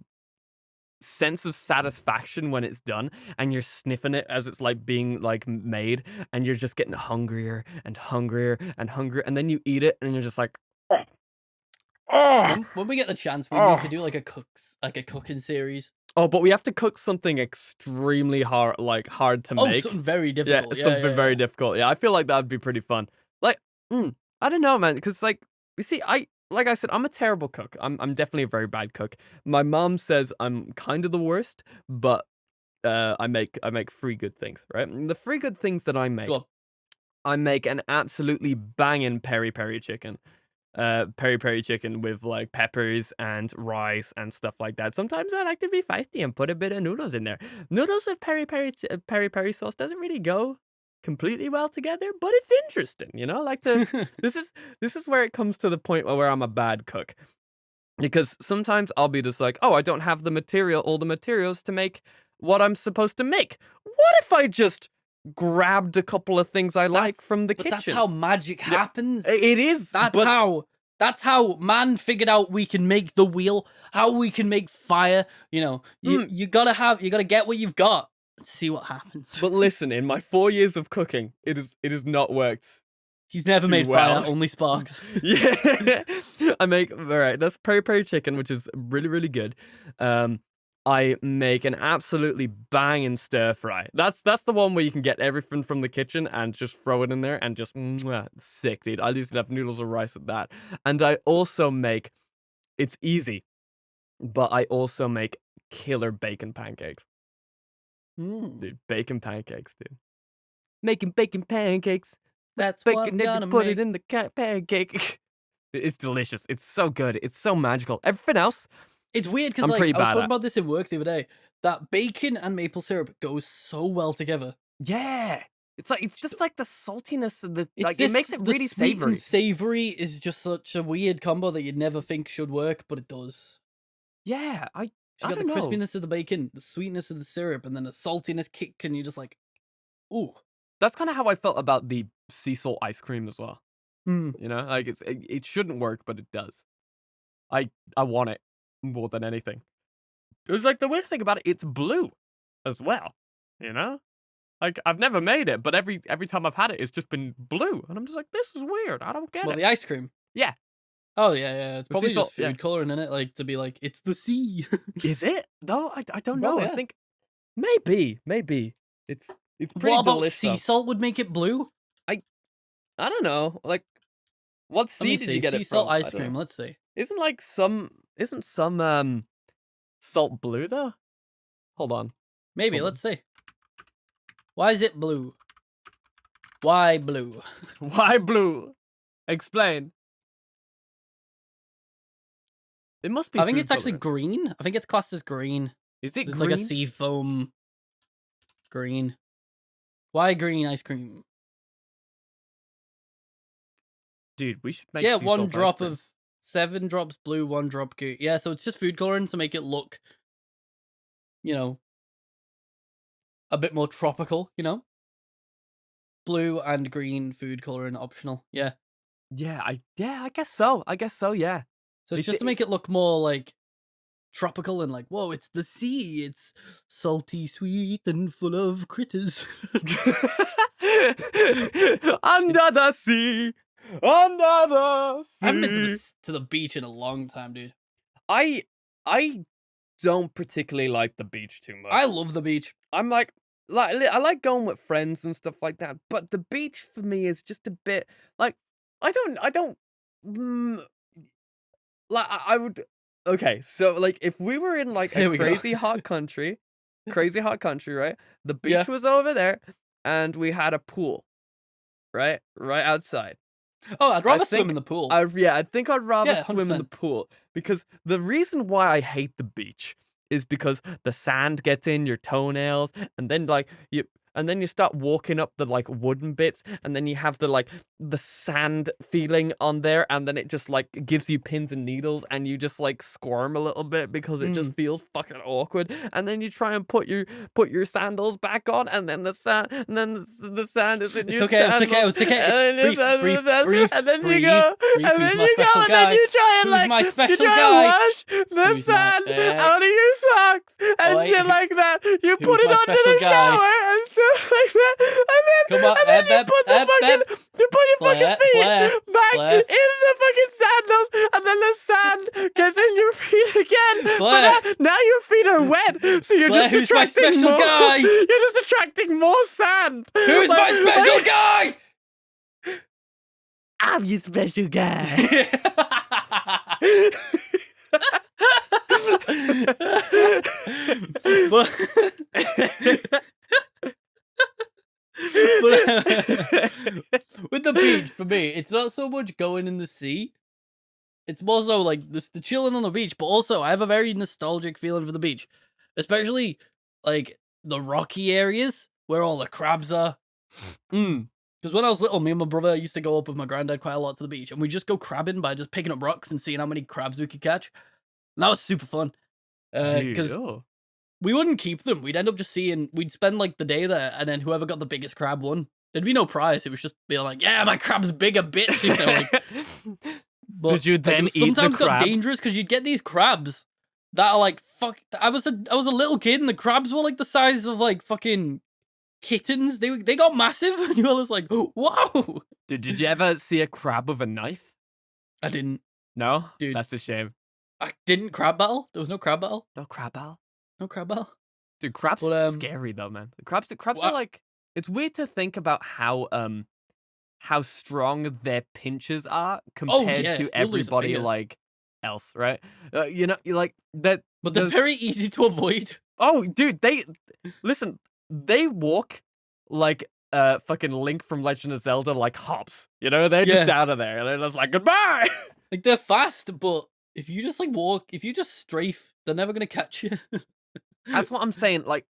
sense of satisfaction when it's done and you're sniffing it as it's like being like made and you're just getting hungrier and hungrier and hungrier and then you eat it and you're just like When we get the chance, we need to do like a cooking series. Oh, but we have to cook something extremely hard to make. Something very difficult. Yeah, something very difficult. Yeah, I feel like that'd be pretty fun. Like, I don't know, man, because like, you see, like I said, I'm a terrible cook. I'm definitely a very bad cook. My mom says I'm kind of the worst, but I make 3 good things, right? And the 3 good things that I make an absolutely banging peri peri chicken. Peri chicken with like peppers and rice and stuff like that. Sometimes I like to be feisty and put a bit of noodles in there. Noodles with peri peri sauce doesn't really go completely well together, but it's interesting, you know? Like to this is where it comes to the point where I'm a bad cook. Because sometimes I'll be just like, "Oh, I don't have all the materials to make what I'm supposed to make. What if I just grabbed a couple of things I like from the kitchen?" That's how magic happens. It is. That's how man figured out we can make the wheel, how we can make fire. You know, you gotta get what you've got and see what happens. But listen, in my 4 years of cooking, it has not worked. He's never made well. fire, only sparks. Yeah. I make, all right, that's peri peri chicken, which is really, really good. I make an absolutely banging stir fry. That's the one where you can get everything from the kitchen and just throw it in there and just sick, dude. I used to have noodles or rice with that. And I also make, it's easy, but I also make killer bacon pancakes. Dude, bacon pancakes, dude. Making bacon pancakes. That's Bacon, what I'm then gonna put make. it in the pancake. It's delicious. It's so good. It's so magical. Everything else, It's weird because I'm like pretty I was bad talking at. about this in work the other day. That bacon and maple syrup goes so well together. Yeah. It's just like the saltiness of the, It's like, it makes it the really sweet savory. and savory is just such a weird combo that you'd never think should work, but it does. Yeah, I You got the don't know. crispiness of the bacon, the sweetness of the syrup, and then the saltiness kick, and you're just like, ooh. That's kind of how I felt about the sea salt ice cream as well. Mm. You know, like it shouldn't work, but it does. I want it more than anything. It was like the weird thing about it, it's blue as well. You know? Like, I've never made it, but every time I've had it, it's just been blue. And I'm just like, this is weird. I don't get Well, it. the ice cream. Yeah. Oh yeah. It's The probably sea just salt, yeah. food coloring in it, like to be like, it's the sea. Is it? No, I don't know. Well, I yeah. think maybe. It's pretty What about delicious. sea salt would make it blue? I don't know. Like, what Let me sea did see. you get Sea it salt from? I ice don't know. cream. Let's see. Isn't some salt blue though? Hold on. Maybe. Hold on. Let's see. Why is it blue? Why blue? Why blue? Explain. It must be. I think food it's actually coloring. green. I think it's classed as green. Is it It's green? like a sea foam green. Why green ice cream? Dude, we should make. Yeah, sea one salt ice drop cream. of 7 drops blue, 1 drop green. Yeah, so it's just food coloring to make it look, you know, a bit more tropical, you know? Blue and green food coloring optional. Yeah. Yeah, I guess so. Yeah. So it's just to make it look more like tropical and like, whoa, it's the sea. It's salty, sweet, and full of critters. Under the sea. Under the sea. I haven't been to the beach in a long time, dude. I don't particularly like the beach too much. I love the beach. I'm like I like going with friends and stuff like that, but the beach for me is just a bit like I don't like I would. Okay, so like if we were in like Here a we go. crazy hot country, right? The beach Yeah. was over there, and we had a pool, right outside. Oh, I'd rather swim think in the pool. I think I'd rather Yeah, swim in the 100%. pool because the reason why I hate the beach is because the sand gets in your toenails, and then you start walking up the like wooden bits, and then you have the sand feeling on there, and then it just like gives you pins and needles, and you just like squirm a little bit because it just feels fucking awkward. And then you try and put your sandals back on, and then the sand is in your sandals. It's okay. And then Breathe, and then breathe, you go, breathe. and Who's then my you go, special and then guy? you try and Who's like my you special try guy? and wash the Who's my- sand out of your socks and Oi, shit like that. You who's put it my under special the guy? shower and stuff like that, Come on, and then you put the fucking you put your fucking feet back Blair. in the fucking sandals, and then the sand gets in your feet again. Blair. But now your feet are wet, so you're Blair, just who's my attracting special more. guy? You're just attracting more sand. Who's my special guy? I'm your special guy. With the beach, for me, it's not so much going in the sea. It's more so like the chilling on the beach, but also I have a very nostalgic feeling for the beach, especially like the rocky areas where all the crabs are Because when I was little, me and my brother used to go up with my granddad quite a lot to the beach, and we just go crabbing by just picking up rocks and seeing how many crabs we could catch. And that was super fun. Dude, Because we wouldn't keep them. We'd end up just we'd spend like the day there, and then whoever got the biggest crab won. There'd be no prize. It was just be like, yeah, my crab's bigger, bitch. You know, like, but, did you then it eat the sometimes crab? got dangerous because you'd get these crabs that are like, fuck. I was a little kid, and the crabs were like the size of like fucking kittens. They got massive, and you were just like, whoa. Did you ever see a crab with a knife? I didn't. No? Dude. That's a shame. I didn't crab battle. There was no crab battle. No crab battle? No crab battle. Dude, crabs are scary though, man. Crabs are like, it's weird to think about how strong their pinches are compared to everybody like else, right? You know, like that. But they're very easy to avoid. Oh, dude, they walk like fucking Link from Legend of Zelda, like hops. You know, they're just out of there. They're just like goodbye. Like they're fast, but if you just like walk, if you just strafe, they're never gonna catch you. That's what I'm saying. Like,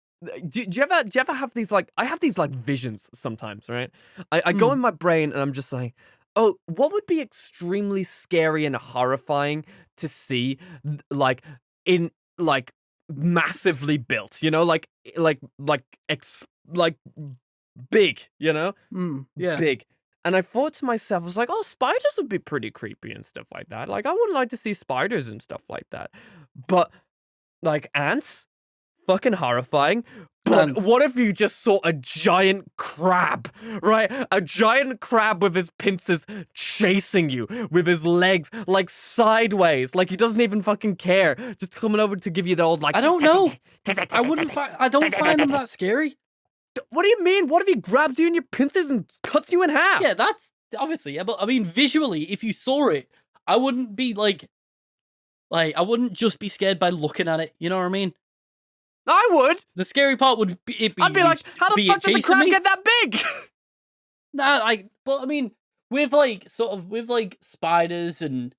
do you ever have these like? I have these like visions sometimes, right? I go in my brain and I'm just like, oh, what would be extremely scary and horrifying to see, like in like massively built, you know, like big, you know, big. And I thought to myself, I was like, oh, spiders would be pretty creepy and stuff like that. Like, I wouldn't like to see spiders and stuff like that. But like ants, fucking horrifying. But what if you just saw a giant crab, right? A giant crab with his pincers chasing you with his legs like sideways, like he doesn't even fucking care, just coming over to give you the old like. I don't know. I don't find them that scary. What do you mean? What if he grabs you in your pincers and cuts you in half? Yeah, that's obviously, yeah, but I mean, visually, if you saw it, I wouldn't be like I wouldn't just be scared by looking at it. You know what I mean? I would. The scary part would be I'd be like, how the fuck did the crab get that big? But I mean, with like spiders and,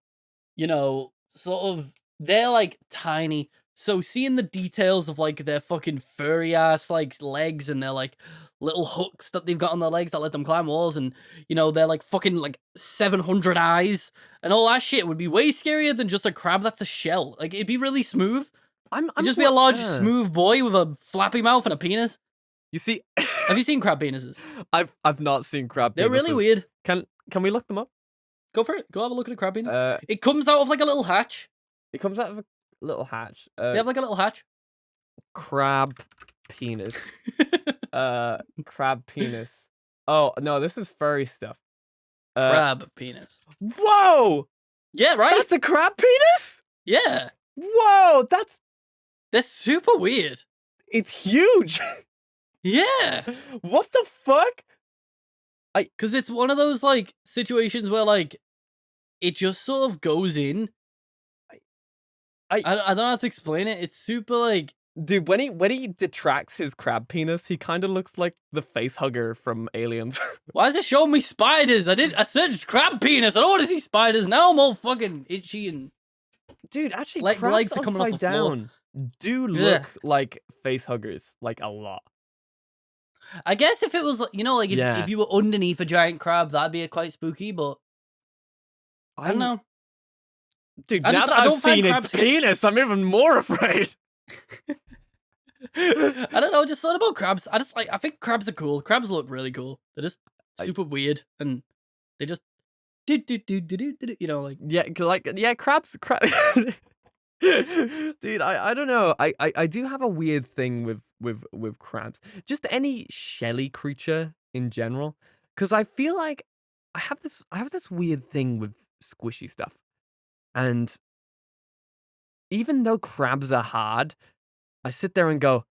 you know, sort of, they're like tiny. So seeing the details of like their fucking furry ass like legs and their like little hooks that they've got on their legs that let them climb walls, and you know they're like fucking like 700 eyes and all that shit would be way scarier than just a crab that's a shell. Like it'd be really smooth. It'd just be a large smooth boy with a flappy mouth and a penis. You see, have you seen crab penises? I've not seen crab penises. They're really weird. Can we look them up? Go for it. Go have a look at a crab penis. It comes out of like a little hatch. It comes out of a little hatch. They have like a little hatch. Crab penis. Crab penis. Oh no, this is furry stuff. Crab penis. Whoa! Yeah, right? That's a crab penis? Yeah. Whoa, they're super weird. It's huge. Yeah. What the fuck? Because it's one of those like situations where like it just sort of goes in. I don't know how to explain it. It's super like, dude, when he detracts his crab penis, he kind of looks like the face hugger from Aliens. Why is it showing me spiders? I searched crab penis. I don't want to see spiders. Now I'm all fucking itchy and. Dude, actually, like crabs legs are coming off the down do look like face huggers, like a lot. I guess if it was, you know, like if you were underneath a giant crab, that'd be quite spooky. But I don't know. Dude, now that I've seen its penis, I'm even more afraid. I don't know, I just thought about crabs. I think crabs are cool. Crabs look really cool. They're just super weird, and they just you know, like crabs. Dude, I don't know. I do have a weird thing with crabs. Just any shelly creature in general, because I feel like I have this weird thing with squishy stuff. And even though crabs are hard, I sit there and go,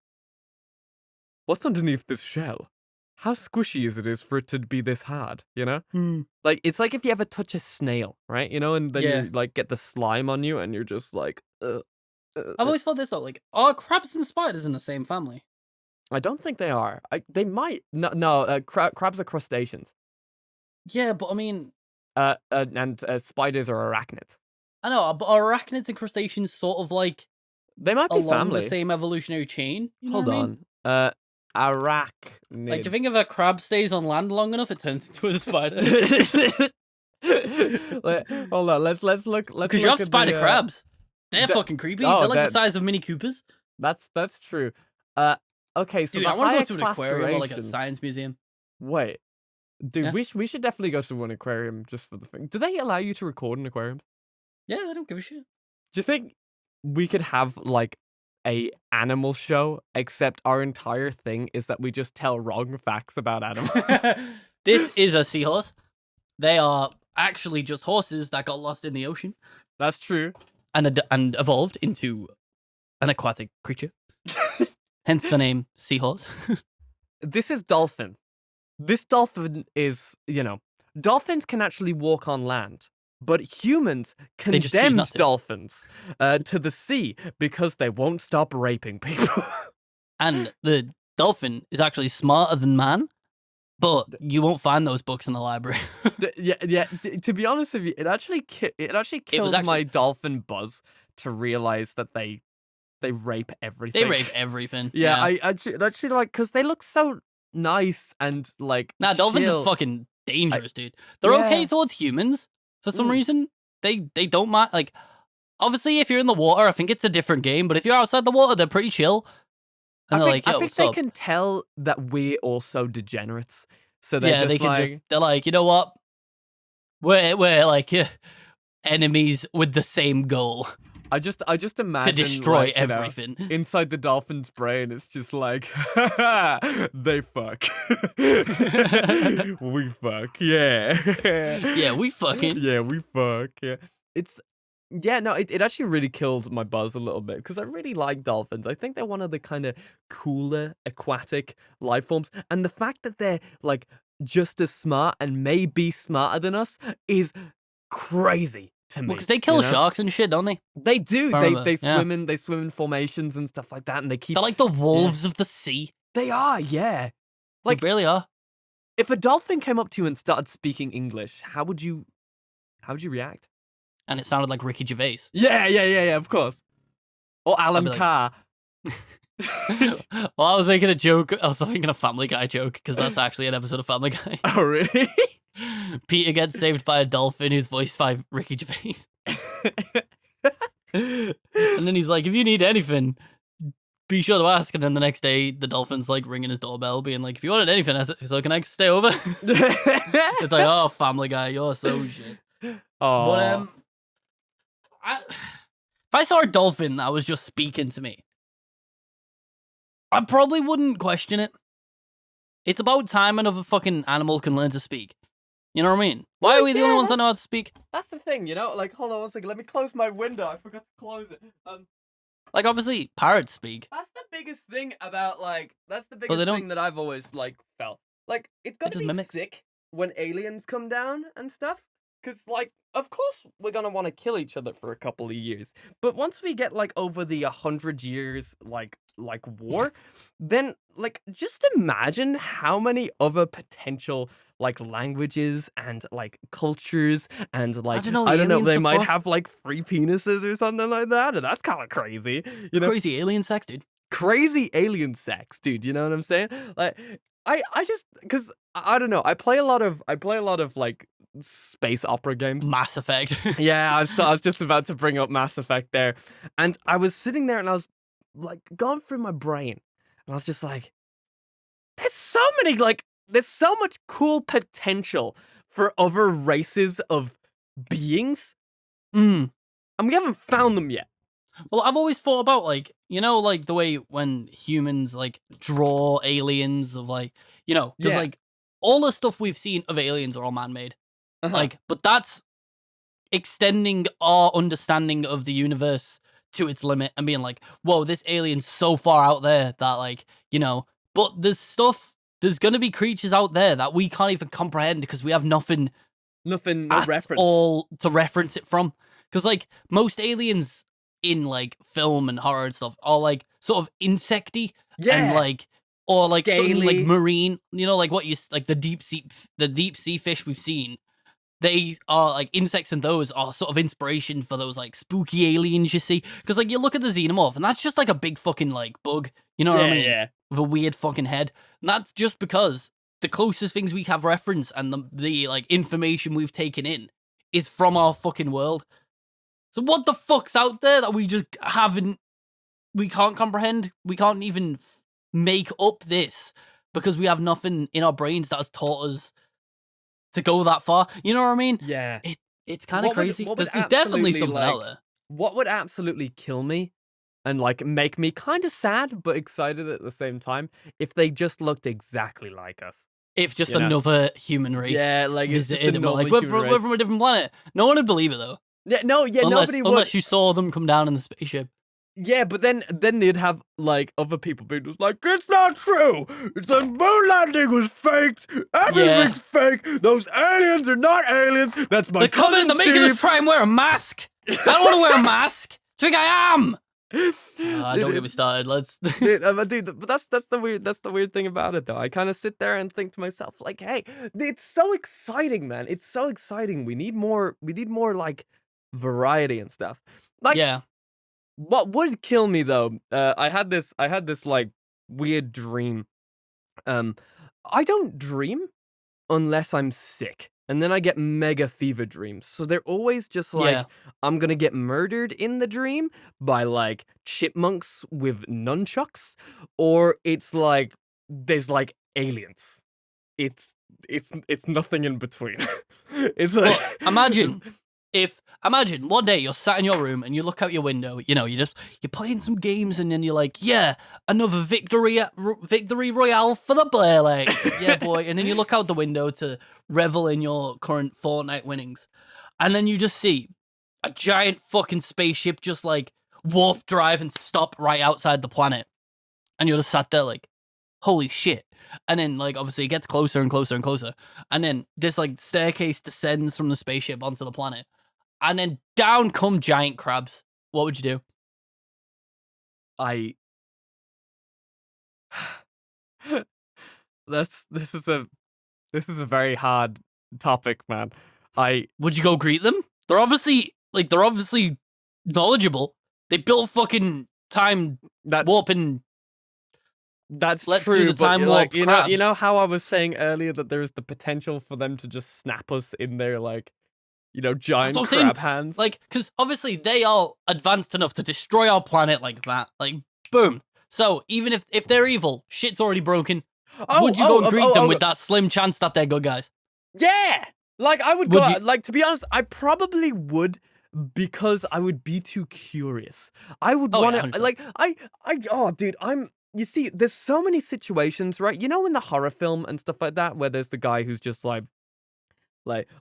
what's underneath this shell? How squishy is it for it to be this hard, you know? Like, it's like if you ever touch a snail, right? You know, and then you, like, get the slime on you and you're just like, I've always thought this, though, like, are crabs and spiders in the same family? I don't think they are. They might. No, crabs are crustaceans. Yeah, but I mean... and spiders are arachnids. I know, but are arachnids and crustaceans sort of like they might be along family, the same evolutionary chain? You know Hold on. Arachnid. Like, do you think if a crab stays on land long enough, it turns into a spider? Hold on, let's look. Because you have spider crabs. They're fucking creepy. They're like the size of Mini Coopers. That's true. Okay, so dude, I want to go to an aquarium or like a science museum. Wait, dude, Yeah. we should definitely go to an aquarium just for the thing. Do they allow you to record in aquariums? Yeah, they don't give a shit. Do you think we could have like a animal show, except our entire thing is that we just tell wrong facts about animals? This is a seahorse. They are actually just horses that got lost in the ocean. That's true. And evolved into an aquatic creature. Hence the name seahorse. This is dolphin. This dolphin is, dolphins can actually walk on land, but humans condemned dolphins to the sea because they won't stop raping people. And the dolphin is actually smarter than man, but you won't find those books in the library. Yeah. To be honest with you, it actually killed my dolphin buzz to realize that they rape everything. They rape everything. Yeah. I actually like, because they look so nice and like. Nah, dolphins are fucking dangerous, dude. They're okay towards humans for some reason. They don't mind. Like, obviously, if you're in the water, I think it's a different game. But if you're outside the water, they're pretty chill. And I think they can tell that we're also degenerates. So they're they're like, you know what? We're like enemies with the same goal. I just imagine to destroy everything. Inside the dolphin's brain, it's just like they fuck. We fuck. Yeah. Yeah, we fucking. Yeah, we fuck. Yeah. It actually really killed my buzz a little bit because I really like dolphins. I think they're one of the kind of cooler aquatic life forms. And the fact that they're like just as smart and maybe smarter than us is crazy to me. Because they kill sharks and shit, don't they? They do. They swim in formations and stuff like that, and they keep. They're like the wolves of the sea. They are, yeah. Like they really are. If a dolphin came up to you and started speaking English, how would you react? And it sounded like Ricky Gervais. Yeah, of course. Or Alan Carr. Well, I was making a joke. I was thinking a Family Guy joke because that's actually an episode of Family Guy. Oh, really? Peter gets saved by a dolphin who's voiced by Ricky Gervais. And then he's like, if you need anything, be sure to ask. And then the next day, the dolphin's like ringing his doorbell, being like, if you wanted anything, so can I stay over? It's like, oh, Family Guy, you're so shit. Oh. But if I saw a dolphin that was just speaking to me, I probably wouldn't question it. It's about time another fucking animal can learn to speak. You know what I mean? Why are we the only ones that know how to speak? That's the thing, Like, hold on one second. Let me close my window. I forgot to close it. Like, obviously, parrots speak. That's the biggest thing about, that's the biggest thing that I've always, felt. Like, it's gotta be sick when aliens come down and stuff. Because, of course we're gonna want to kill each other for a couple of years. But once we get, over the 100 years, war, then, just imagine how many other potential, languages and, cultures and, I don't know, they might have, free penises or something like that, and that's kind of crazy, Crazy alien sex, dude. Crazy alien sex, dude, you know what I'm saying? I just, because, I don't know, I play a lot of, space opera games. Mass Effect. Yeah, I was just about to bring up Mass Effect there. And I was sitting there and I was, going through my brain. And I was just like, there's so much cool potential for other races of beings. And we haven't found them yet. Well, I've always thought about, the way when humans, draw aliens of, because, all the stuff we've seen of aliens are all man-made. But that's extending our understanding of the universe to its limit and being like, whoa, this alien's so far out there that, but there's gonna be creatures out there that we can't even comprehend because we have nothing no reference. All to reference it from. Because, most aliens in, film and horror and stuff are, sort of insecty and, or, something, marine, the deep sea fish we've seen. They are, insects and those are sort of inspiration for those, spooky aliens you see. Because, you look at the xenomorph, and that's just, a big fucking, bug. You know what I mean? Yeah. with a weird fucking head. And that's just because the closest things we have reference and the like information we've taken in is from our fucking world. So what the fuck's out there that we just we can't comprehend? We can't even make up this because we have nothing in our brains that has taught us to go that far. You know what I mean? Yeah. It's kind of crazy. There's definitely something out there. What would absolutely kill me and like make me kind of sad but excited at the same time if they just looked exactly like us? If just another human race, yeah, like visited and we're like, we're from a different planet. No one would believe it though. Yeah, nobody would. Unless you saw them come down in the spaceship. Yeah, but then they'd have like other people being just like, it's not true. The moon landing was faked. Everything's fake. Those aliens are not aliens. That's my. They're coming. They're making us try and wear a mask. I don't want to wear a mask. Do you think I am? Don't get me started. Let's. Dude, but that's the weird thing about it though. I kind of sit there and think to myself like, hey, it's so exciting, man. It's so exciting. We need more like variety and stuff. Like, yeah. What would kill me though? I had this like weird dream. I don't dream unless I'm sick. And then I get mega fever dreams. So they're always just like, I'm gonna get murdered in the dream by like chipmunks with nunchucks, or it's like there's like aliens. It's nothing in between. It's like Imagine one day you're sat in your room and you look out your window, you're playing some games and then you're like, yeah, another victory royale for the Blairlex. Yeah, boy. And then you look out the window to revel in your current Fortnite winnings. And then you just see a giant fucking spaceship just like warp drive and stop right outside the planet. And you're just sat there like, holy shit. And then like obviously it gets closer and closer and closer. And then this like staircase descends from the spaceship onto the planet. And then down come giant crabs. What would you do? This is a very hard topic, man. Would you go greet them? They're obviously knowledgeable. They built fucking time warping. That's Let's true. Do the time warp crabs. You know how I was saying earlier that there is the potential for them to just snap us in their like, giant crab hands. Like, because obviously they are advanced enough to destroy our planet like that. Like, boom. So even if they're evil, shit's already broken. Would you go and greet them with that slim chance that they're good guys? Yeah. Like I would go. Like to be honest, I probably would. Because I would be too curious. I would want to, dude, you see, there's so many situations, right? You know, in the horror film and stuff like that, where there's the guy who's just like,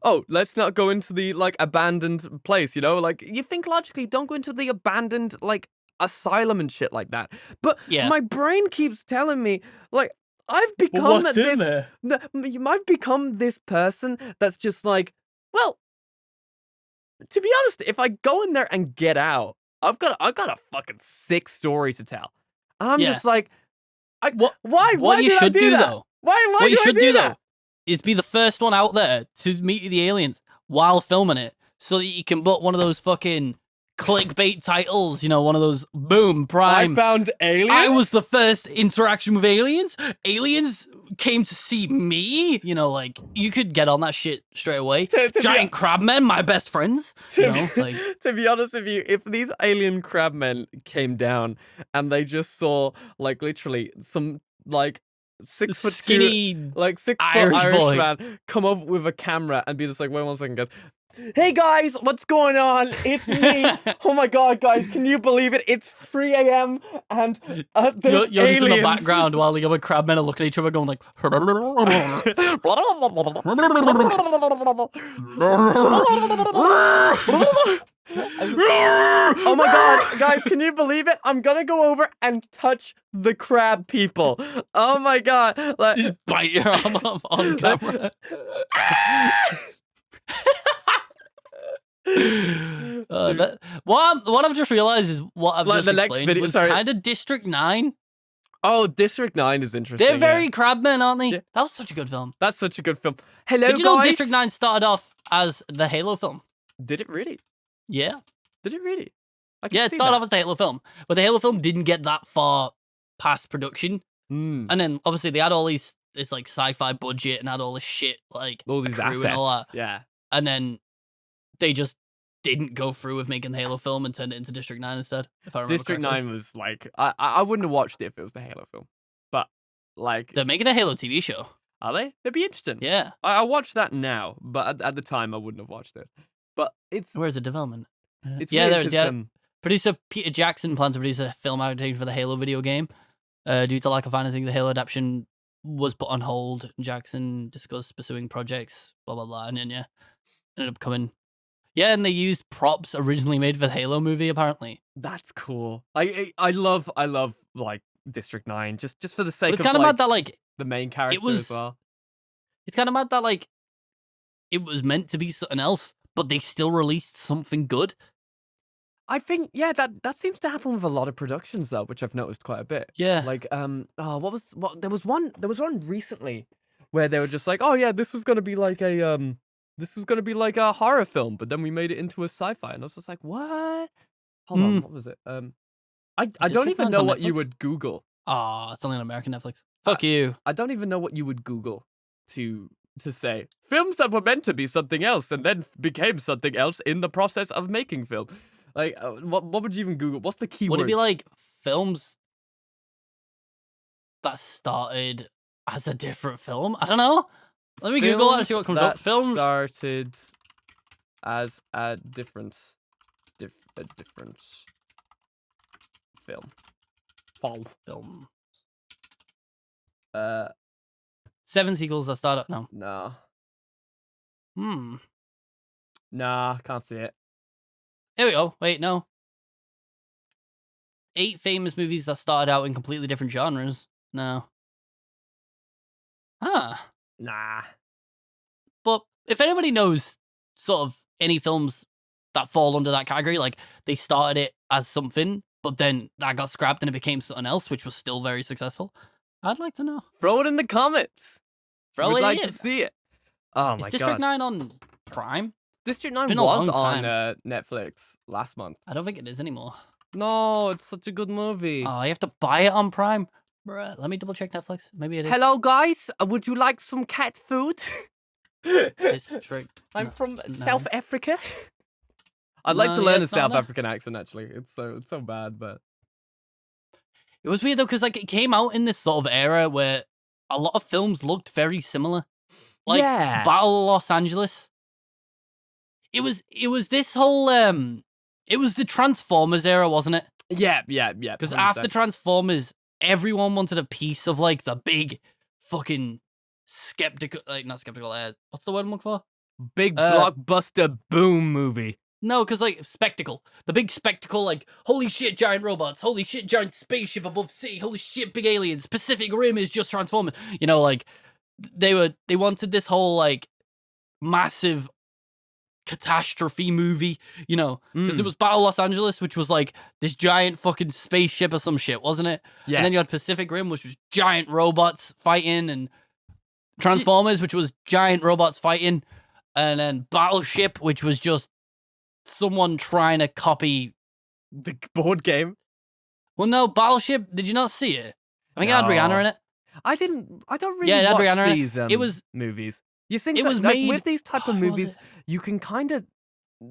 oh, let's not go into the, like, abandoned place, Like, you think logically, don't go into the abandoned, like, asylum and shit like that. But my brain keeps telling me, like, I've become I've become this person that's just like, well, to be honest, if I go in there and get out, I've got a fucking sick story to tell. And I'm just like, why you should do that? though? Why what you should do that? though is be the first one out there to meet the aliens while filming it, so that you can put one of those fucking clickbait titles, one of those boom prime. I found aliens. I was the first interaction with aliens. Aliens came to see me. Like you could get on that shit straight away. Giant crabmen, my best friends. To be honest with you, if these alien crabmen came down and they just saw like literally some like 6 foot skinny, 6 foot Irish boy man come up with a camera and be just like, wait 1 second, guys. Hey guys, what's going on? It's me. Oh my god, guys, can you believe it? It's 3 a.m. and there's you're just in the aliens. background while the other crabmen are looking at each other going like oh my god, guys, can you believe it? I'm gonna go over and touch the crab people. Oh my god. Like, just bite your arm off on camera. What I've just realized is what I've just the explained next video was kind of District 9. Oh, District 9 is interesting. They're very crabmen, aren't they? Yeah. That was such a good film. That's such a good film. Hello, Did you know District 9 started off as the Halo film? Did it really? Yeah. Did it really? Yeah, it started off as the Halo film, but the Halo film didn't get that far past production Mm. And then obviously they had all this like sci-fi budget and had all this shit like All these crew assets. and all that. Yeah. And then they just didn't go through with making the Halo film and turned it into District 9 instead, if I remember District correctly. 9 was like, I wouldn't have watched it if it was the Halo film. But, like, They're making a Halo TV show. are they? That'd be interesting. Yeah. I watch that now, but at the time I wouldn't have watched it. But it's Where's the development? it's yeah, weird there's 'cause, yeah. Producer Peter Jackson plans to produce a film adaptation for the Halo video game. Due to lack of financing, the Halo adaptation was put on hold. Jackson discussed pursuing projects, blah blah blah, and then ended up coming. Yeah, and they used props originally made for the Halo movie. Apparently, that's cool. I love like District 9 just for the but sake it's of kind of like mad that like the main character was as well. it's kind of mad that like it was meant to be something else, but they still released something good. I think that seems to happen with a lot of productions though, which I've noticed quite a bit. Yeah, Like there was one recently where they were just like, oh yeah, this was gonna be like a horror film, but then we made it into a sci-fi, and I was just like, what? Hold on, what was it? I don't District even 9's know on what you Netflix? would Google. it's only on American Netflix. Fuck you. I don't even know what you would Google to say films that were meant to be something else and then became something else in the process of making film. Like, what would you even Google? What's the keyword? Would it be like films that started as a different film? I don't know. Let me Google it and see what comes up. Films started as a different film. film. 7 sequels that started. No. Nah, can't see it. Here we go. Wait, no. 8 famous movies that started out in completely different genres. No. Nah. But if anybody knows sort of any films that fall under that category, like they started it as something, but then that got scrapped and it became something else, which was still very successful, I'd like to know. Throw it in the comments. We'd like to see it. Oh my god. Is District 9 on Prime? District 9 been a was long on time. Netflix last month. I don't think it is anymore. No, it's such a good movie. Oh, you have to buy it on Prime? Bruh, let me double check Netflix. Maybe it is. Hello, guys. Would you like some cat food? District. I'm from 9. South Africa. I'd like to No, learn a it's not South there. African accent. Actually, it's so bad, but It was weird though, because like it came out in this sort of era where a lot of films looked very similar. Like yeah. Battle of Los Angeles. It was this whole it was the Transformers era, wasn't it? Yeah. Because 100%. after Transformers, everyone wanted a piece of like the big fucking skeptical, like not skeptical. What's the word I'm looking for? Big blockbuster boom movie. No, because like spectacle, the big spectacle, like holy shit, giant robots, holy shit, giant spaceship above sea, holy shit, big aliens. Pacific Rim is just Transformers. You know, like they wanted this whole like massive catastrophe movie, you know, because it was Battle Los Angeles, which was like this giant fucking spaceship or some shit, wasn't it? Yeah. And then you had Pacific Rim, which was giant robots fighting, and Transformers, which was giant robots fighting, and then Battleship, which was just someone trying to copy the board game. Well, no, Battleship. Did you not see it? I think it had Rihanna in it. I don't really Yeah, it had watch Rihanna in it. these It was- movies. You think it that, was like, made- with these type of What was movies, it? you can kind of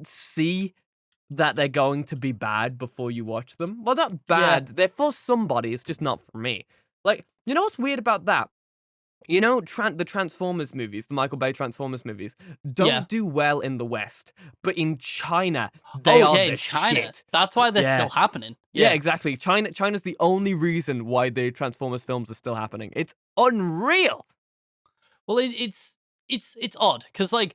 see that they're going to be bad before you watch them. Well, not bad. They're for somebody. It's just not for me. Like, you know what's weird about that? You know, the Transformers movies, the Michael Bay Transformers movies, don't do well in the West, but in China, they are the in China. shit. That's why they're Yeah. still happening. Yeah, exactly. China's the only reason why the Transformers films are still happening. It's unreal. Well, it's odd because like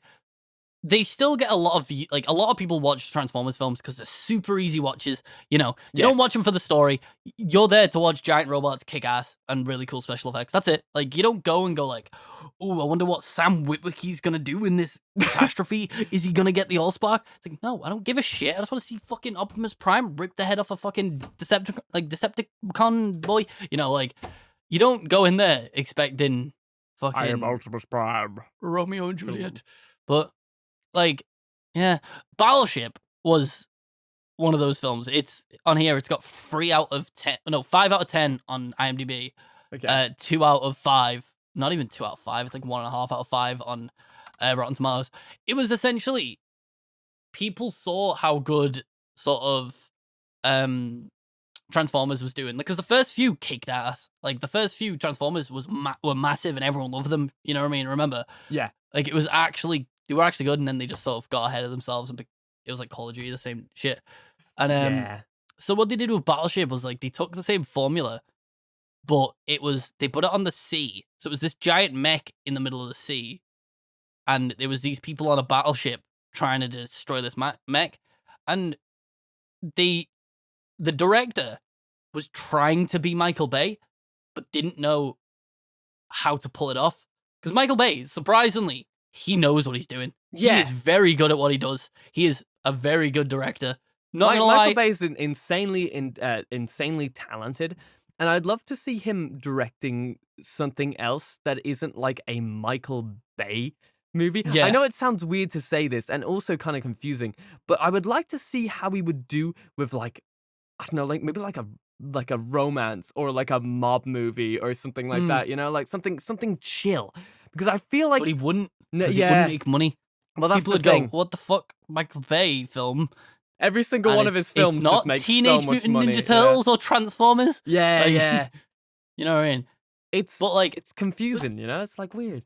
they still get a lot of like a lot of people watch Transformers films because they're super easy watches. You know, you don't watch them for the story. You're there to watch giant robots kick ass and really cool special effects. That's it. Like you don't go like, oh, I wonder what Sam Witwicky's gonna do in this catastrophe. Is he gonna get the Allspark? It's like, no, I don't give a shit. I just want to see fucking Optimus Prime rip the head off a fucking Decepticon boy. You know, like you don't go in there expecting fucking Optimus Prime. Romeo and Juliet. But like, yeah, Battleship was one of those films. It's on here. It's got 5 out of 10 on IMDb. Okay. 2 out of 5. Not even 2 out of 5. It's like 1.5 out of 5 on Rotten Tomatoes. It was essentially people saw how good sort of Transformers was doing, because the first few kicked ass. Like the first few Transformers were massive and everyone loved them. You know what I mean? Remember? Yeah. Like they were actually good, and then they just sort of got ahead of themselves, and it was like Call of Duty, the same shit. And Yeah. so what they did with Battleship was like they took the same formula, but they put it on the sea. So it was this giant mech in the middle of the sea, and there was these people on a battleship trying to destroy this mech, and the director was trying to be Michael Bay, but didn't know how to pull it off. Because Michael Bay, surprisingly, he knows what he's doing. Yeah. He is very good at what he does. He is a very good director. Not gonna lie, Michael Bay is insanely talented, and I'd love to see him directing something else that isn't like a Michael Bay movie. Yeah. I know it sounds weird to say this and also kind of confusing, but I would like to see how he would do with like, I don't know, like maybe like a romance or like a mob movie or something like that, you know, like something chill. Because I feel like but he wouldn't. Because yeah. it wouldn't make money. Well, that's People the would thing. go, "What the fuck, Michael Bay film?" Every single And one of his films it's just not makes Teenage so much Mutant money. Ninja Turtles or Transformers. Yeah, Like, yeah. You know what I mean? But like, it's confusing, you know? It's like weird.